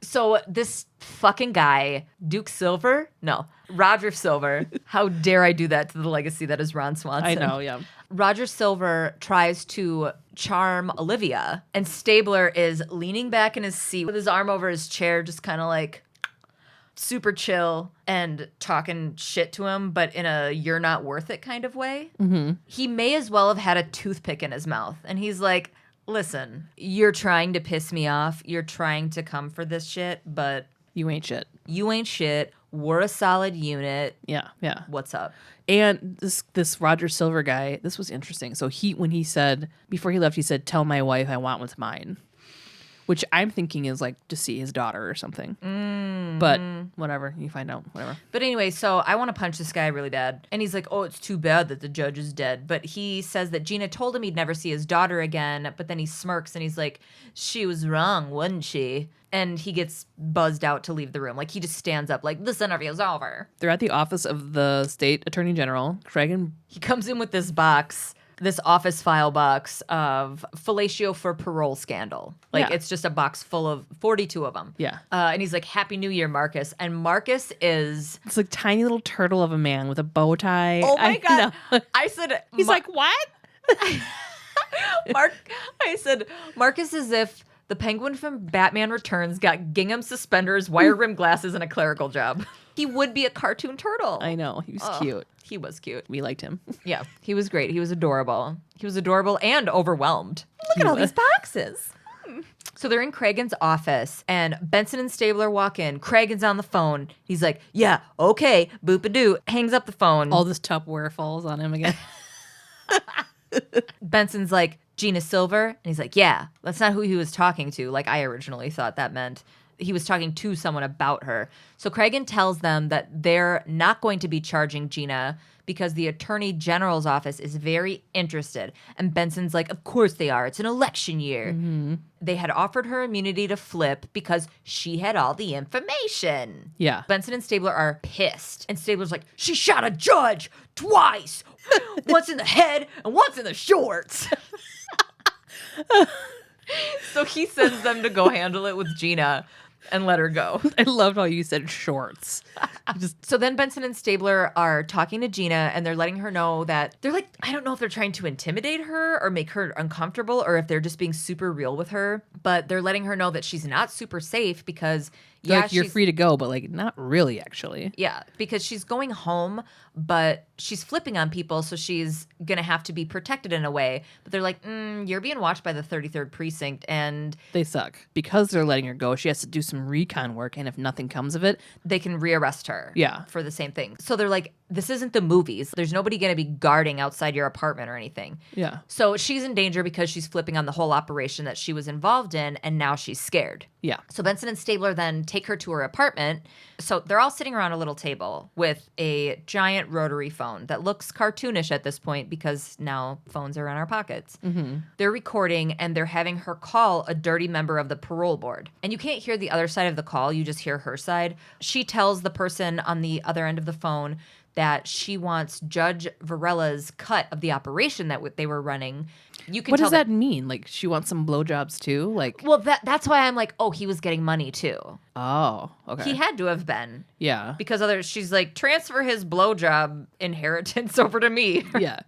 So this fucking guy, Duke Silver? No, Roger Silver. How dare I do that to the legacy that is Ron Swanson? I know, yeah. Roger Silver tries to charm Olivia, and Stabler is leaning back in his seat with his arm over his chair, just kind of like super chill and talking shit to him, but in a you're not worth it kind of way. Mm-hmm. He may as well have had a toothpick in his mouth. And he's like, listen, you're trying to piss me off. You're trying to come for this shit, but You ain't shit. you ain't shit. We're a solid unit. Yeah, yeah. What's up? And this Roger Silver guy, this was interesting. So when he said, before he left, he said, tell my wife I want what's mine. Which I'm thinking is like to see his daughter or something. Mm-hmm. But whatever, you find out, whatever. But anyway, so I want to punch this guy really bad. And he's like, oh, it's too bad that the judge is dead. But he says that Gina told him he'd never see his daughter again. But then he smirks and he's like, she was wrong, wasn't she? And he gets buzzed out to leave the room. Like, he just stands up like, this interview's over. They're at the office of the state attorney general. Craig and He comes in with this box, this office file box of fellatio for parole scandal. Like, Yeah. it's just a box full of 42 of them. Yeah. And he's like, Happy New Year, Marcus. And Marcus is... it's like tiny little turtle of a man with a bow tie. Oh, my God. know. I said... He's like, what? I said, Marcus is if the penguin from Batman Returns got gingham suspenders, wire rim glasses, and a clerical job. He would be a cartoon turtle. I know. He was cute. He was cute. We liked him. Yeah, he was great. He was adorable. He was adorable and overwhelmed. Look at all these boxes. So they're in Cragen's office, and Benson and Stabler walk in. Cragen's on the phone. He's like, yeah, okay, boop-a-doo. Hangs up the phone. All this Tupperware falls on him again. Benson's like, Gina Silver? And he's like, yeah, that's not who he was talking to, like I originally thought that meant. He was talking to someone about her. So Cragen tells them that they're not going to be charging Gina because the Attorney General's office is very interested. And Benson's like, of course they are. It's an election year. Mm-hmm. They had offered her immunity to flip because she had all the information. Yeah. Benson and Stabler are pissed. And Stabler's like, she shot a judge twice. Once in the head and once in the shorts. So he sends them to go handle it with Gina and let her go. I loved how you said shorts. So then Benson and Stabler are talking to Gina, and they're letting her know that they're like, I don't know if they're trying to intimidate her or make her uncomfortable or if they're just being super real with her, but they're letting her know that she's not super safe because Like, you're free to go, but like not really actually. Yeah, because she's going home, but she's flipping on people, so she's going to have to be protected in a way. But they're like, you're being watched by the 33rd Precinct, and They suck. Because they're letting her go, she has to do some recon work, and if nothing comes of it, they can rearrest her Yeah. for the same thing. So they're like, this isn't the movies. There's nobody going to be guarding outside your apartment or anything. yeah. So she's in danger because she's flipping on the whole operation that she was involved in, and now she's scared. Yeah. So Benson and Stabler then take her to her apartment. So they're all sitting around a little table with a giant rotary phone that looks cartoonish at this point because now phones are in our pockets. Mm-hmm. They're recording and they're having her call a dirty member of the parole board. And you can't hear the other side of the call. You just hear her side. She tells the person on the other end of the phone that she wants Judge Varela's cut of the operation that they were running. You can What tell does that mean? Like she wants some blowjobs too? Like Well, that's why I'm like, oh, he was getting money too. oh, okay. He had to have been. yeah. Because she's like, transfer his blowjob inheritance over to me. Yeah.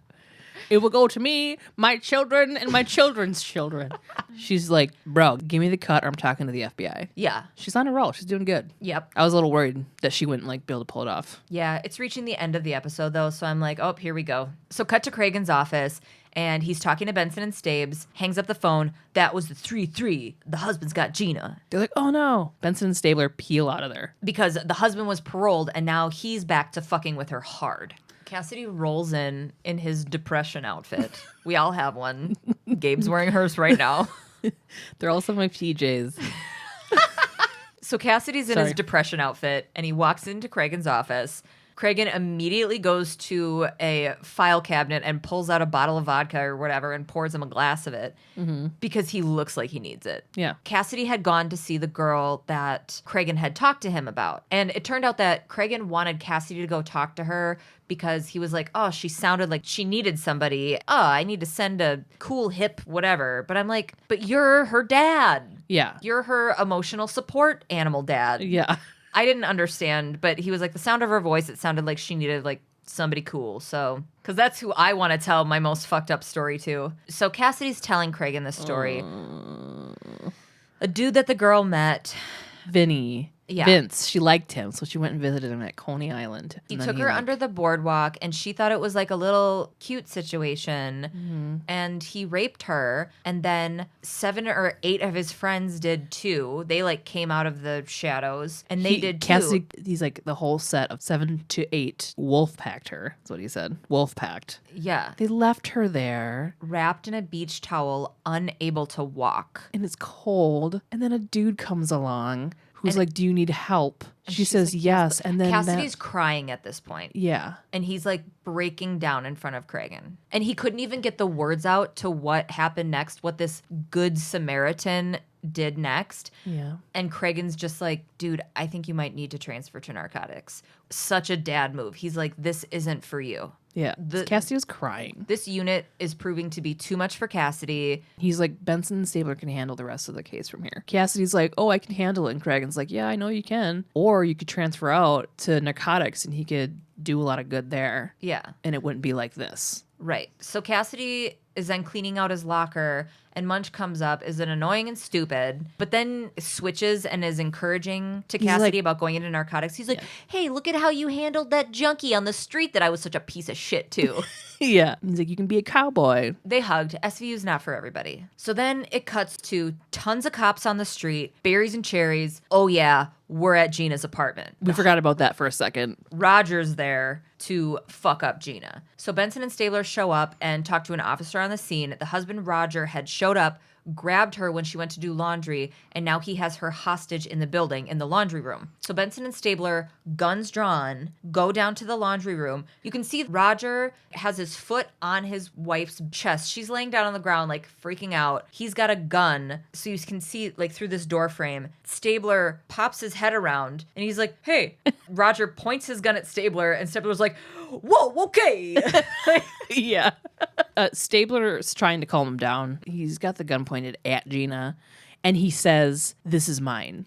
It will go to me, my children, and my children's children. She's like, bro, give me the cut or I'm talking to the FBI. Yeah. She's on a roll. She's doing good. Yep. I was a little worried that she wouldn't like be able to pull it off. Yeah. It's reaching the end of the episode though. So I'm like, oh, here we go. So cut to Cragen's office and he's talking to Benson and Stabes, hangs up the phone. That was the 3-3. The husband's got Gina. They're like, oh no. Benson and Stabler peel out of there. Because the husband was paroled and now he's back to fucking with her hard. Cassidy rolls in his depression outfit. We all have one. Gabe's wearing hers right now. They're also my PJs. So Cassidy's in his depression outfit, and he walks into Cragen's office. Cragen immediately goes to a file cabinet and pulls out a bottle of vodka or whatever and pours him a glass of it because he looks like he needs it. Yeah. Cassidy had gone to see the girl that Cragen had talked to him about. And it turned out that Cragen wanted Cassidy to go talk to her because he was like, oh, she sounded like she needed somebody. Oh, I need to send a cool, hip, whatever. But I'm like, but you're her dad. Yeah. You're her emotional support animal dad. Yeah. I didn't understand, but he was like, the sound of her voice, it sounded like she needed like somebody cool. So, because that's who I want to tell my most fucked up story to. So Cassidy's telling Cragen this story. A dude that the girl met. Vinny. Yeah. Vince. She liked him, so she went and visited him at Coney Island. He took her under the boardwalk, and she thought it was like a little cute situation. And he raped her, and then 7 or 8 of his friends did too. They like came out of the shadows, and they did too. Cassidy, he's like the whole set of 7 to 8 wolf packed her. That's what he said. Wolf packed. Yeah. They left her there. Wrapped in a beach towel, unable to walk. And it's cold. And then a dude comes along who's like, do you need help? She she's says like, yes. And then Cassidy's crying at this point. Yeah. And he's like breaking down in front of Cragen. And he couldn't even get the words out to what happened next, what this good Samaritan did next. Yeah. And Cragen's just like, dude, I think you might need to transfer to narcotics. Such a dad move. He's like, this isn't for you. Yeah. Cassidy was crying. This unit is proving to be too much for Cassidy. He's like, Benson and Stabler can handle the rest of the case from here. Cassidy's like, oh, I can handle it. And Cragen's like, yeah, I know you can. Or you could transfer out to narcotics and he could do a lot of good there. Yeah. And it wouldn't be like this. Right. So Cassidy is then cleaning out his locker, and Munch comes up, is annoying and stupid, but then switches and is encouraging to Cassidy about going into narcotics. He's like, hey, look at how you handled that junkie on the street that I was such a piece of shit to. Yeah. He's like, you can be a cowboy. They hugged. SVU's not for everybody. So then it cuts to tons of cops on the street, berries and cherries. Oh yeah, we're at Gina's apartment. We forgot about that for a second. Roger's there to fuck up Gina. So Benson and Stabler show up and talk to an officer on the scene. The husband, Roger, had showed up, grabbed her when she went to do laundry, and now he has her hostage in the building, in the laundry room. So Benson and Stabler, guns drawn, go down to the laundry room. You can see Roger has his foot on his wife's chest. She's laying down on the ground, like freaking out. He's got a gun, so you can see like through this door frame. Stabler pops his head around, and he's like, hey. Roger points his gun at Stabler, and Stabler's like, whoa, okay. Yeah. Stabler's trying to calm him down. He's got the gun pointed at Gina, and he says, this is mine.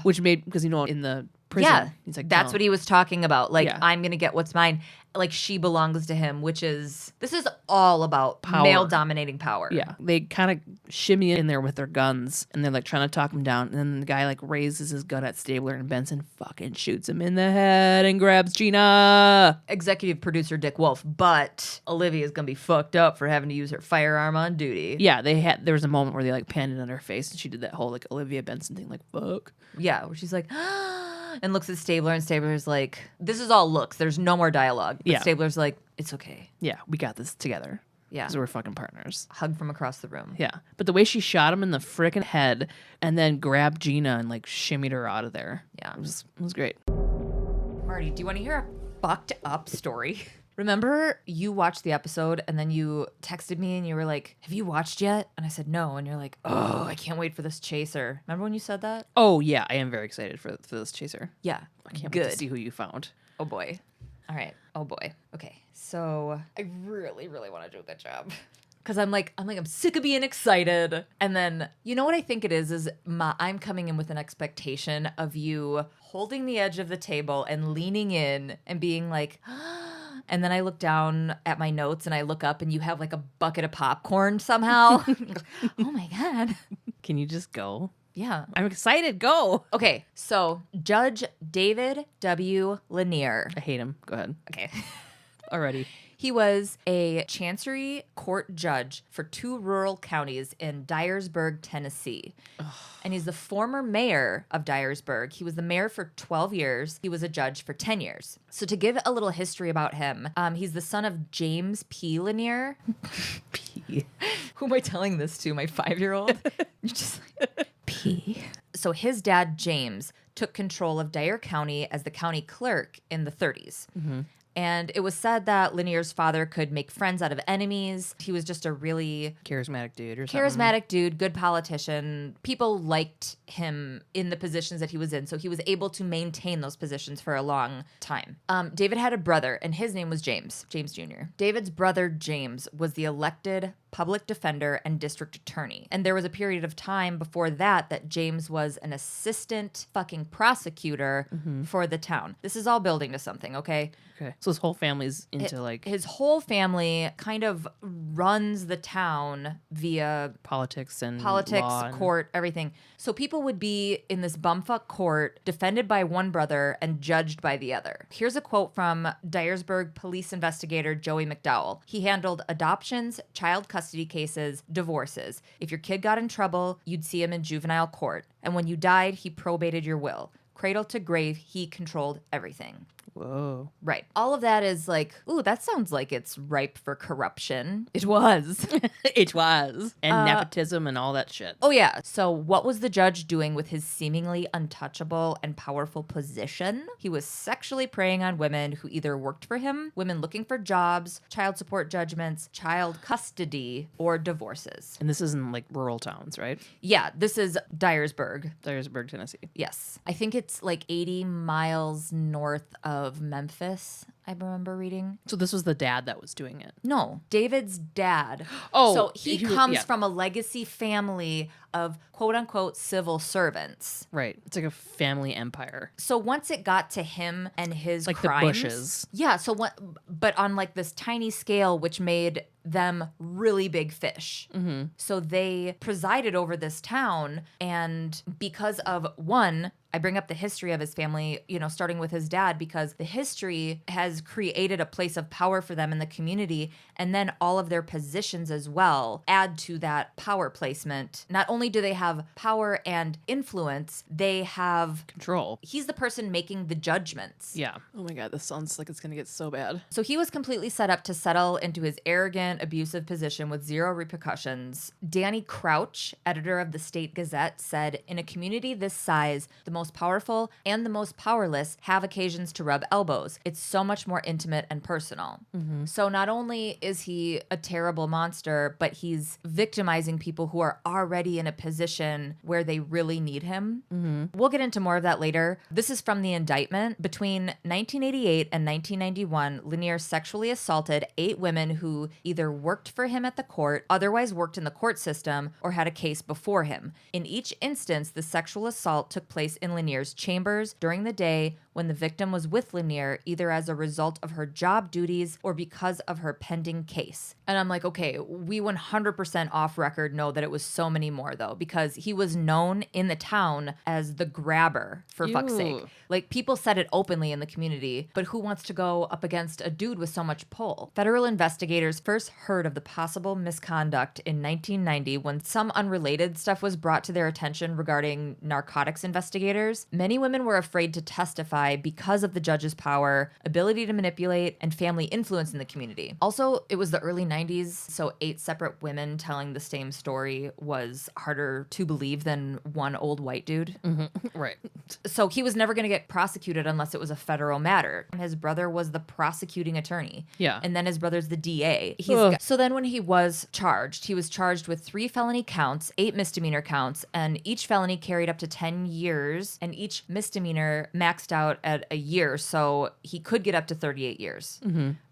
Which made, because, you know, in the prison, yeah, he's like, that's what he was talking about. Like, Yeah. I'm going to get what's mine. Like, she belongs to him, which is, this is all about Power. male dominating power. Yeah. They kind of shimmy in there with their guns, and they're like trying to talk him down. And then the guy like raises his gun at Stabler, and Benson fucking shoots him in the head and grabs Gina. Executive producer Dick Wolf, but Olivia is going to be fucked up for having to use her firearm on duty. Yeah, there was a moment where they like panned it on her face, and she did that whole like Olivia Benson thing, like fuck. Yeah, where she's like, and looks at Stabler, and Stabler's like, this is all looks. There's no more dialogue. But Yeah. Stabler's like, it's okay. Yeah, we got this together. Yeah. Because we're fucking partners. Hug from across the room. Yeah. But the way she shot him in the frickin' head and then grabbed Gina and like shimmied her out of there. Yeah. It was great. Marty, do you want to hear a fucked up story? Remember you watched the episode and then you texted me and you were like, have you watched yet? And I said no. And you're like, oh, I can't wait for this chaser. Remember when you said that? Oh, yeah. I am very excited for this chaser. Yeah. I can't Good. wait to see who you found. Oh boy. All right. Oh boy. Okay. So I really, really want to do a good job. Cause I'm sick of being excited. And then, you know what I think it is I'm coming in with an expectation of you holding the edge of the table and leaning in and being like, and then I look down at my notes and I look up and you have like a bucket of popcorn somehow. Oh my God. Can you just go? Yeah. I'm excited. Go. Okay. So Judge David W. Lanier. I hate him. Go ahead. Okay. Already. He was a Chancery Court judge for 2 rural counties in Dyersburg, Tennessee. And he's the former mayor of Dyersburg. He was the mayor for 12 years. He was a judge for 10 years. So to give a little history about him, he's the son of James P. Lanier. P. Who am I telling this to? My 5-year-old? You're just like, P. So his dad, James, took control of Dyer County as the county clerk in the 30s. And it was said that Lanier's father could make friends out of enemies. He was just a really Charismatic dude or something. charismatic dude, good politician. People liked him in the positions that he was in, so he was able to maintain those positions for a long time. David had a brother, and his name was James Jr. David's brother, James, was the elected public defender and district attorney. And there was a period of time before that James was an assistant fucking prosecutor for the town. This is all building to something, okay? Okay. So his whole family's into His whole family kind of runs the town via politics, law and... court, everything. So people would be in this bumfuck court, defended by one brother and judged by the other. Here's a quote from Dyersburg police investigator Joey McDowell. He handled adoptions, child custody cases, divorces. If your kid got in trouble, you'd see him in juvenile court. And when you died, he probated your will. Cradle to grave, he controlled everything. Whoa. Right. All of that is like, ooh, that sounds like it's ripe for corruption. It was. It was. And nepotism and all that shit. Oh, yeah. So what was the judge doing with his seemingly untouchable and powerful position? He was sexually preying on women who either worked for him, women looking for jobs, child support judgments, child custody, or divorces. And this is in like rural towns, right? Yeah, this is Dyersburg. Dyersburg, Tennessee. Yes. I think it's like 80 miles north of Memphis, I remember reading. So this was the dad that was doing it? No, David's dad. Oh. So he comes from a legacy family of quote-unquote civil servants. Right. It's like a family empire. So once it got to him and his like crimes, the Bushes. Yeah, so what, but on like this tiny scale, which made them really big fish. So they presided over this town, and because of one, I bring up the history of his family, you know, starting with his dad, because the history has created a place of power for them in the community. And then all of their positions as well add to that power placement. Not only do they have power and influence, they have control. He's the person making the judgments. Yeah. Oh my God, this sounds like it's going to get so bad. So he was completely set up to settle into his arrogant, abusive position with zero repercussions. Danny Crouch, editor of the State Gazette, said, "In a community this size, the most powerful and the most powerless have occasions to rub elbows. It's so much more intimate and personal." So not only is he a terrible monster, but he's victimizing people who are already in a position where they really need him. We'll get into more of that later. This is from the indictment. Between 1988 and 1991, Lanier sexually assaulted 8 women who either worked for him at the court, otherwise worked in the court system, or had a case before him. In each instance, the sexual assault took place in Lanier's chambers during the day when the victim was with Lanier, either as a result of her job duties or because of her pending case. And I'm like, okay, we 100% off record know that it was so many more, though, because he was known in the town as the grabber, for fuck's sake. Like, people said it openly in the community, but who wants to go up against a dude with so much pull? Federal investigators first heard of the possible misconduct in 1990 when some unrelated stuff was brought to their attention regarding narcotics investigators. Many women were afraid to testify because of the judge's power, ability to manipulate, and family influence in the community. Also, it was the early 90s, so 8 separate women telling the same story was harder to believe than one old white dude. Right. So he was never going to get prosecuted unless it was a federal matter. His brother was the prosecuting attorney. Yeah. And then his brother's the DA. So then when he was charged with 3 felony counts, 8 misdemeanor counts, and each felony carried up to 10 years, and each misdemeanor maxed out at a year, so he could get up to 38 years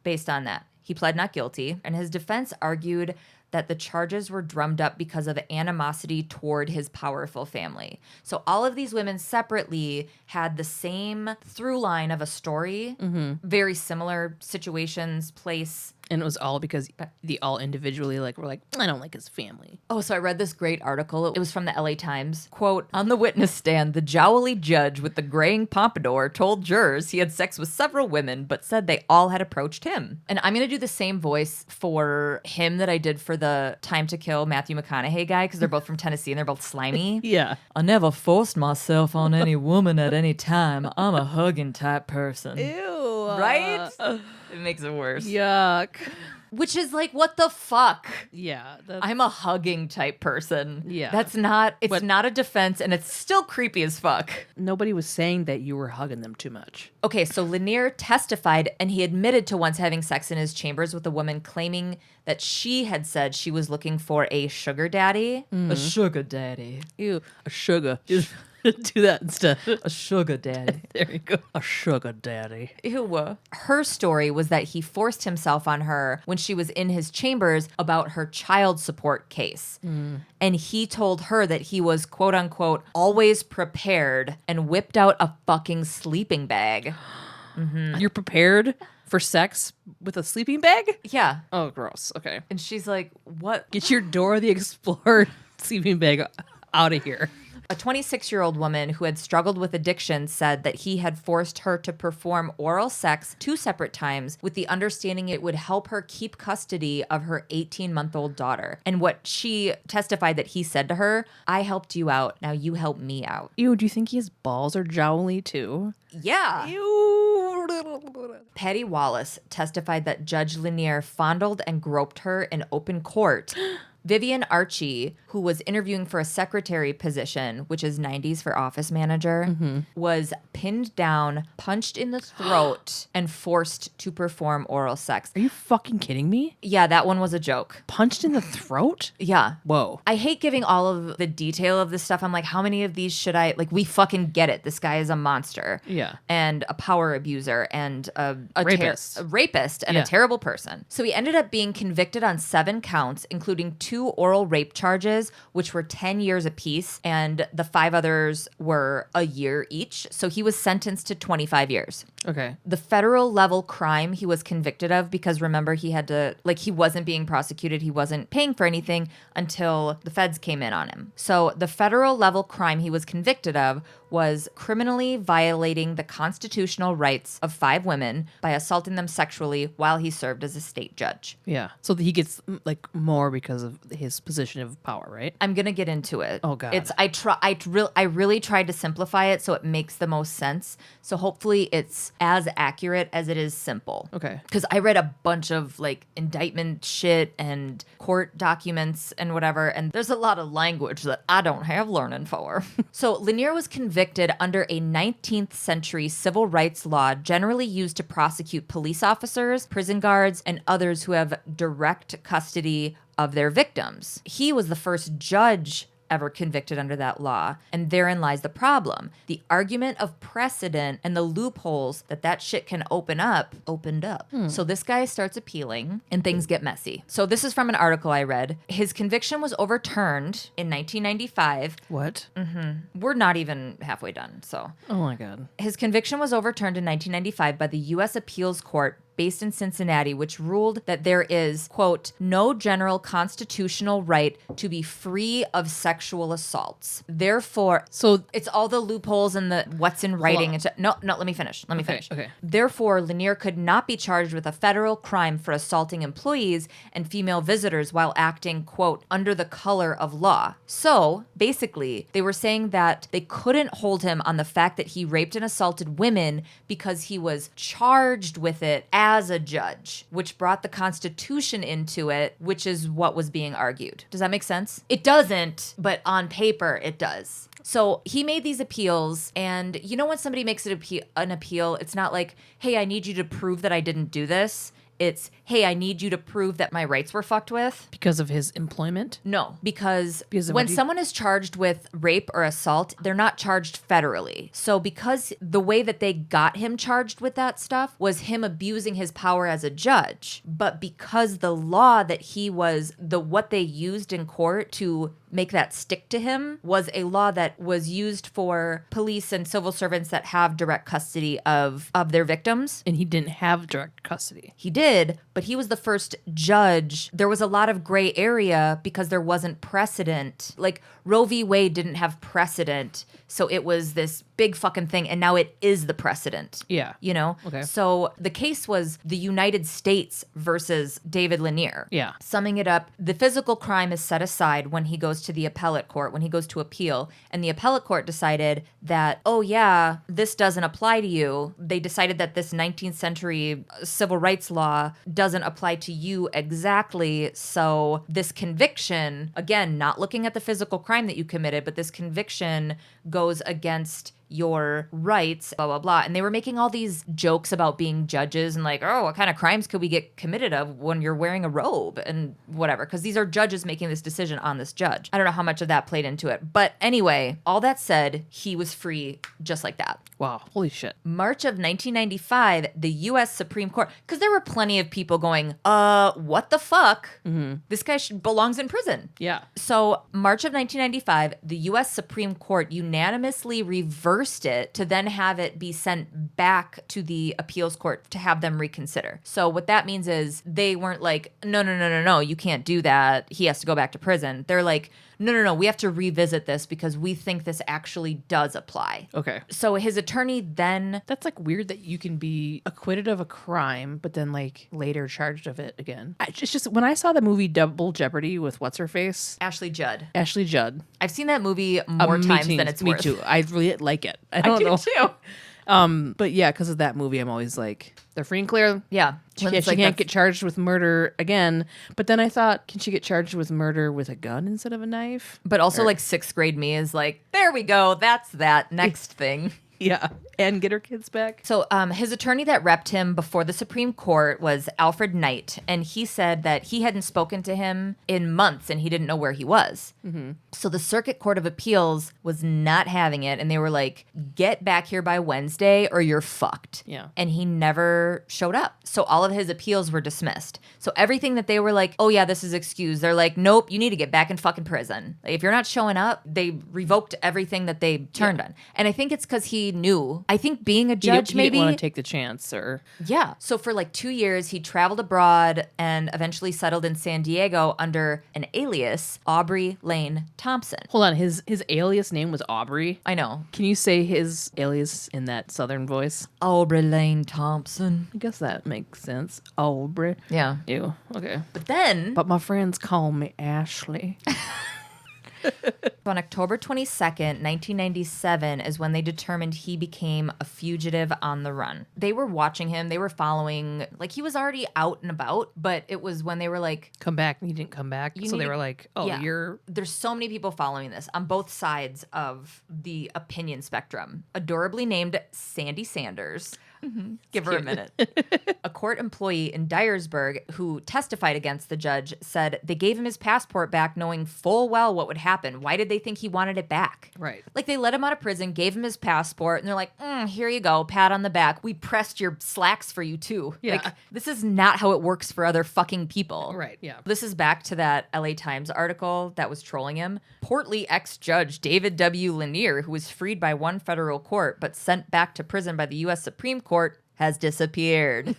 based on that. He pled not guilty, and his defense argued that the charges were drummed up because of animosity toward his powerful family. So all of these women separately had the same through line of a story, very similar situations, place. And it was all because they all individually were like, I don't like his family. Oh, so I read this great article. It was from the LA Times. Quote, "On the witness stand, the jowly judge with the graying pompadour told jurors he had sex with several women, but said they all had approached him." And I'm going to do the same voice for him that I did for the Time to Kill Matthew McConaughey guy, because they're both from Tennessee and they're both slimy. Yeah. "I never forced myself on any woman at any time. I'm a hugging type person." Ew. Right? It makes it worse. Yuck. Which is like, what the fuck? Yeah. I'm a hugging type person. Yeah. It's not a defense, and it's still creepy as fuck. Nobody was saying that you were hugging them too much. Okay, so Lanier testified, and he admitted to once having sex in his chambers with a woman claiming that she had said she was looking for a sugar daddy. A sugar daddy. Ew, a sugar. Just do that instead. A sugar daddy. There you go. A sugar daddy. Ew. Her story was that he forced himself on her when she was in his chambers about her child support case. And he told her that he was, quote unquote, always prepared and whipped out a fucking sleeping bag. You're prepared for sex with a sleeping bag? Yeah. Oh, gross. Okay. And she's like, what? Get your Dora the Explorer sleeping bag out of here. A 26-year-old woman who had struggled with addiction said that he had forced her to perform oral sex 2 separate times with the understanding it would help her keep custody of her 18-month-old daughter. And what she testified that he said to her, I helped you out, now you help me out. Ew, do you think his balls are jowly too? Yeah. Ew. Patty Wallace testified that Judge Lanier fondled and groped her in open court. Vivian Archie, who was interviewing for a secretary position, which is 90s for office manager, was pinned down, punched in the throat, and forced to perform oral sex. Are you fucking kidding me? Yeah, that one was a joke. Punched in the throat? Yeah. Whoa. I hate giving all of the detail of this stuff. I'm like, how many of these should I, like, we fucking get it. This guy is a monster. Yeah. And a power abuser and a Rapist. a rapist and Yeah. a terrible person. So he ended up being convicted on 7 counts, including 2 oral rape charges, which were 10 years apiece, and the 5 others were a year each. So he was sentenced to 25 years. Okay. The federal level crime he was convicted of, because remember, he had to, like, he wasn't being prosecuted, he wasn't paying for anything until the feds came in on him. So the federal level crime he was convicted of was criminally violating the constitutional rights of 5 women by assaulting them sexually while he served as a state judge. Yeah. So he gets like more because of his position of power, right? I'm gonna get into it. Oh, God. I really tried to simplify it so it makes the most sense. So hopefully it's as accurate as it is simple. Okay. Because I read a bunch of like indictment shit and court documents and whatever, and there's a lot of language that I don't have learning for. So Lanier was convicted under a 19th century civil rights law generally used to prosecute police officers, prison guards, and others who have direct custody of their victims. He was the first judge ever convicted under that law, and therein lies the problem. The argument of precedent and the loopholes that shit can opened up. So this guy starts appealing, and things get messy. So this is from an article I read. His conviction was overturned in 1995. What? We're not even halfway done, so. Oh my God. His conviction was overturned in 1995 by the U.S. Appeals Court based in Cincinnati, which ruled that there is, quote, no general constitutional right to be free of sexual assaults. Therefore, So it's all the loopholes and the what's in writing. on. And no, let me finish. Let me finish. okay. Therefore, Lanier could not be charged with a federal crime for assaulting employees and female visitors while acting, quote, under the color of law. So basically, they were saying that they couldn't hold him on the fact that he raped and assaulted women because he was charged with it as a judge, which brought the Constitution into it, which is what was being argued. Does that make sense? It doesn't, but on paper it does. So he made these appeals, and you know when somebody makes an appeal, it's not like, hey, I need you to prove that I didn't do this. It's, hey, I need you to prove that my rights were fucked with. because of his employment? No, because Because of when what someone is charged with rape or assault, they're not charged federally. So because the way that they got him charged with that stuff was him abusing his power as a judge, but because the law that he was, what they used in court to make that stick to him was a law that was used for police and civil servants that have direct custody of their victims. And he didn't have direct custody. He did, but he was the first judge. There was a lot of gray area because there wasn't precedent. Like Roe v. Wade didn't have precedent, so it was this big fucking thing. And now it is the precedent. Yeah. You know? Okay. So the case was the United States versus David Lanier. Yeah. Summing it up, the physical crime is set aside when he goes to the appellate court, when he goes to appeal. And the appellate court decided that, oh yeah, this doesn't apply to you. They decided that this 19th century civil rights law doesn't apply to you exactly. So this conviction, again, not looking at the physical crime that you committed, but this conviction goes against your rights, blah, blah, blah. And they were making all these jokes about being judges and like, oh, what kind of crimes could we get committed of when you're wearing a robe and whatever? Because these are judges making this decision on this judge. I don't know how much of that played into it. But anyway, all that said, he was free just like that. Wow. Holy shit. March of 1995, the U.S. Supreme Court, because there were plenty of people going, what the fuck? This guy belongs in prison. Yeah. So March of 1995, the U.S. Supreme Court unanimously reversed it to then have it be sent back to the appeals court to have them reconsider. So what that means is they weren't like, no, you can't do that. He has to go back to prison. They're like, no, we have to revisit this because we think this actually does apply. Okay. So his attorney then... That's like weird that you can be acquitted of a crime, but then like later charged of it again. It's just when I saw the movie Double Jeopardy with what's her face? Ashley Judd. Ashley Judd. I've seen that movie more times than it's worth. Me too. I really like it. I don't know. too. But yeah, because of that movie, I'm always like, they're free and clear. Yeah. She can't get charged with murder again. But then I thought, can she get charged with murder with a gun instead of a knife? But also like sixth grade me is like, there we go. That's that next thing. Yeah. And get her kids back. So his attorney that repped him before the Supreme Court was Alfred Knight. And he said that he hadn't spoken to him in months and he didn't know where he was. Mm-hmm. So the Circuit Court of Appeals was not having it. And they were like, get back here by Wednesday or you're fucked. Yeah. And he never showed up. So all of his appeals were dismissed. So everything that they were like, oh yeah, this is excused. They're like, nope, you need to get back in fucking prison. Like, if you're not showing up, they revoked everything that they turned on. And I think it's because he knew. I think being a judge he maybe didn't want to take the chance or... Yeah. So for like 2 years, he traveled abroad and eventually settled in San Diego under an alias, Aubrey Lane Thompson. Hold on. His alias name was Aubrey? I know. Can you say his alias in that southern voice? Aubrey Lane Thompson. I guess that makes sense. Aubrey. Yeah. Ew. Okay. But then... But my friends call me Ashley. On October 22nd, 1997 is when they determined he became a fugitive on the run. They were watching him. They were following. Like, he was already out and about, but it was when they were like... Come back. And he didn't come back. So they were like, oh, yeah. you're... There's so many people following this on both sides of the opinion spectrum. Adorably named Sandy Sanders. Give her a minute. A court employee in Dyersburg who testified against the judge said they gave him his passport back knowing full well what would happen. Why did they think he wanted it back? Right. Like, they let him out of prison, gave him his passport, and they're like, here you go, pat on the back. We pressed your slacks for you too. Yeah. Like, this is not how it works for other fucking people. Right, yeah. This is back to that LA Times article that was trolling him. Portly ex-judge David W. Lanier, who was freed by one federal court but sent back to prison by the U.S. Supreme Court, has disappeared.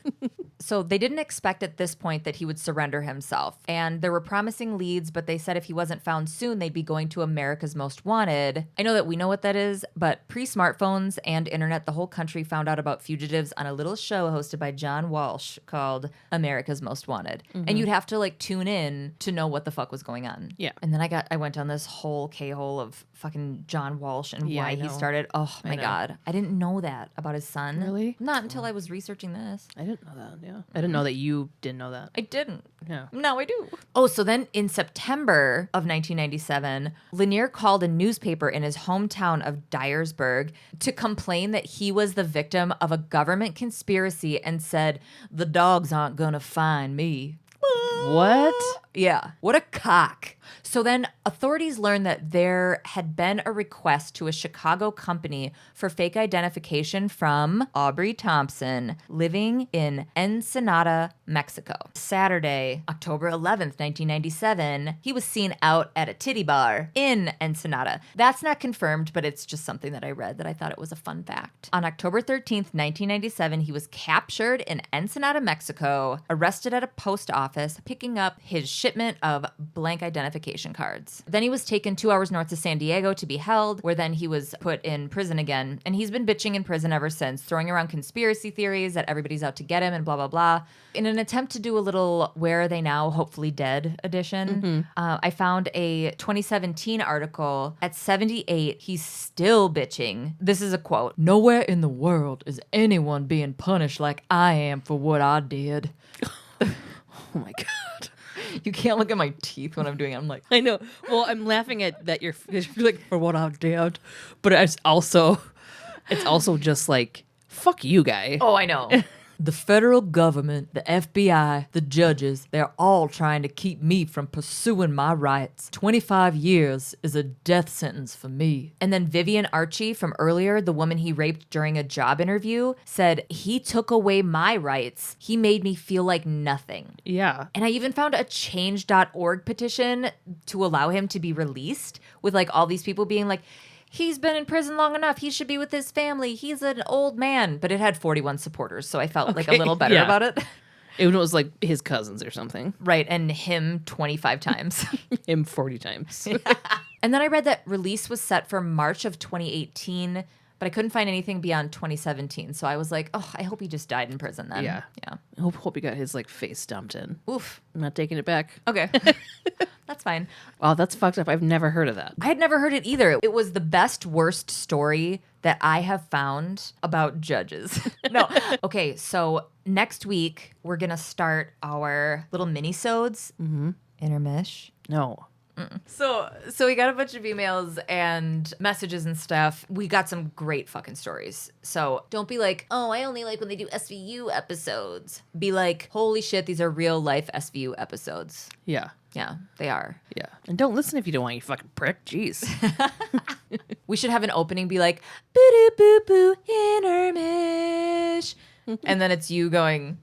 So they didn't expect at this point that he would surrender himself. And there were promising leads, but they said if he wasn't found soon, they'd be going to America's Most Wanted. I know that we know what that is, but pre-smartphones and internet, the whole country found out about fugitives on a little show hosted by John Walsh called America's Most Wanted. And you'd have to like tune in to know what the fuck was going on. Yeah. And then I went down this whole K-hole of fucking John Walsh and why he started. Oh my God. I didn't know that about his son. Really? Not until I was researching this. I didn't know that, yeah. I didn't know that you didn't know that. I didn't. Yeah. Now I do. Oh, so then in September of 1997, Lanier called a newspaper in his hometown of Dyersburg to complain that he was the victim of a government conspiracy and said, the dogs aren't gonna find me. What? Yeah. What a cock. So then authorities learned that there had been a request to a Chicago company for fake identification from Aubrey Thompson living in Ensenada, Mexico. Saturday, October 11th, 1997, he was seen out at a titty bar in Ensenada. That's not confirmed, but it's just something that I read that I thought it was a fun fact. On October 13th, 1997, he was captured in Ensenada, Mexico, arrested at a post office, picking up his shipment of blank identification cards. Then he was taken 2 hours north to San Diego to be held, where then he was put in prison again. And he's been bitching in prison ever since, throwing around conspiracy theories that everybody's out to get him and blah, blah, blah. In an attempt to do a little Where Are They Now, Hopefully Dead edition, I found a 2017 article. At 78, he's still bitching. This is a quote. "Nowhere in the world is anyone being punished like I am for what I did." Oh my God. You can't look at my teeth when I'm doing it. I'm like, I know. Well, I'm laughing at that you're like, for what I did. But it's also just like, fuck you, guy. oh, I know. The federal government, the FBI, the judges, they're all trying to keep me from pursuing my rights. 25 years is a death sentence for me. And then Vivian Archie from earlier, the woman he raped during a job interview, said, "He took away my rights. He made me feel like nothing." Yeah. And I even found a change.org petition to allow him to be released, with like all these people being like, "He's been in prison long enough. He should be with his family. He's an old man." But it had 41 supporters, so I felt like a little better about it. It was like his cousins or something. Right, and him 25 times. Him 40 times. And then I read that release was set for March of 2018, but I couldn't find anything beyond 2017. So I was like, oh, I hope he just died in prison then. Yeah. Yeah. I hope he got his like face dumped in. Oof. I'm not taking it back. Okay. That's fine. Wow, that's fucked up. I've never heard of that. I had never heard it either. It was the best, worst story that I have found about judges. No. Okay, so next week, we're going to start our little mini-sodes. Intermish. No. So we got a bunch of emails and messages and stuff. We got some great fucking stories. So don't be like, oh, I only like when they do SVU episodes. Be like, holy shit, these are real life SVU episodes. Yeah. Yeah, they are. Yeah. And don't listen if you don't want, you fucking prick. Jeez. We should have an opening be like, boo-doo-boo-boo, intermish. And then it's you going,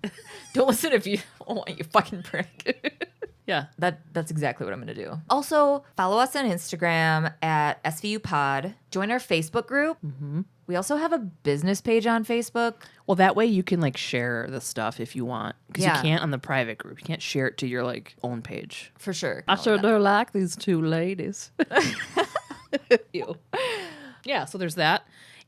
don't listen if you don't want, you fucking prick. Yeah. That's exactly what I'm going to do. Also, follow us on Instagram at SVU Pod. Join our Facebook group. We also have a business page on Facebook. Well, that way you can like share the stuff if you want. Because Yeah. you can't on the private group. You can't share it to your like own page. For sure. I sure do like these two ladies. Ew. Yeah, so there's that.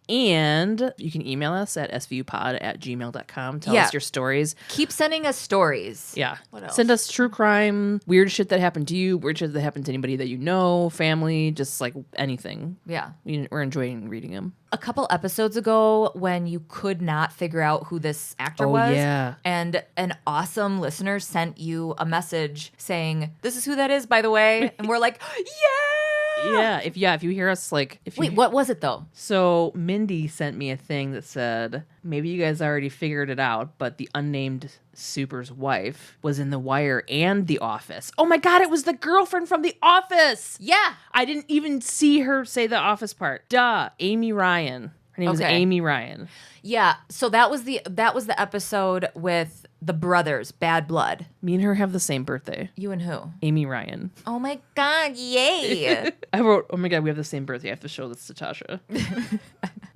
And you can email us at svupod@gmail.com. Tell us your stories. Keep sending us stories. Yeah. What else? Send us true crime, weird shit that happened to you, weird shit that happened to anybody that you know, family, just like anything. Yeah. We're enjoying reading them. A couple episodes ago when you could not figure out who this actor Oh, was. yeah. And an awesome listener sent you a message saying, "This is who that is, by the way." And we're like, yeah. Yeah. If you hear us like Wait, what was it though? So Mindy sent me a thing that said, maybe you guys already figured it out, but the unnamed super's wife was in The Wire and The Office. Oh my God, it was the girlfriend from The Office. Yeah. I didn't even see her say the Office part. Duh. Amy Ryan. Her name was Okay. Amy Ryan. Yeah. So that was the episode with the brothers, Bad Blood. Me and her have the same birthday. You and who? Amy Ryan. Oh my God, yay. I wrote, oh my God, we have the same birthday. I have to show this to Tasha.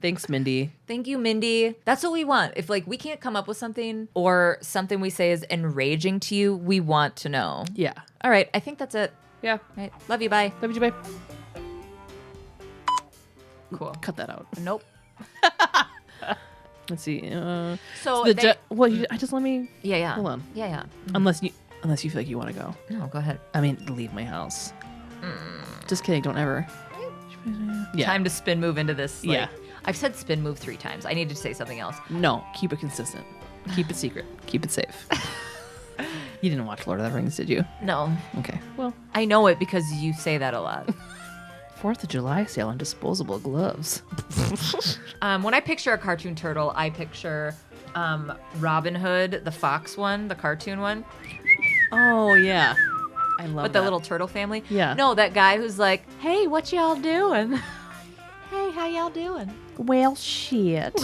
Thanks, Mindy. Thank you, Mindy. That's what we want. If like we can't come up with something or something we say is enraging to you, we want to know. Yeah. All right. I think that's it. Yeah. All right. Love you. Bye. Love you, babe. Cool. Cut that out. Nope. Let's see. So Just let me. yeah. Hold on. Yeah. Unless you feel like you want to go. No, go ahead. I mean, leave my house. Just kidding. Don't ever. Yeah. Time to spin move into this. Like, Yeah. I've said spin move 3 times. I needed to say something else. No. Keep it consistent. Keep it secret. Keep it safe. You didn't watch Lord of the Rings, did you? No. Okay. Well, I know it because you say that a lot. 4th of July sale on disposable gloves. When I picture a cartoon turtle, I picture Robin Hood, the fox one, the cartoon one, Oh yeah. I love with the little turtle family. Yeah. No, that guy who's like, "Hey, what y'all doing? Hey, how y'all doing?" Well, shit.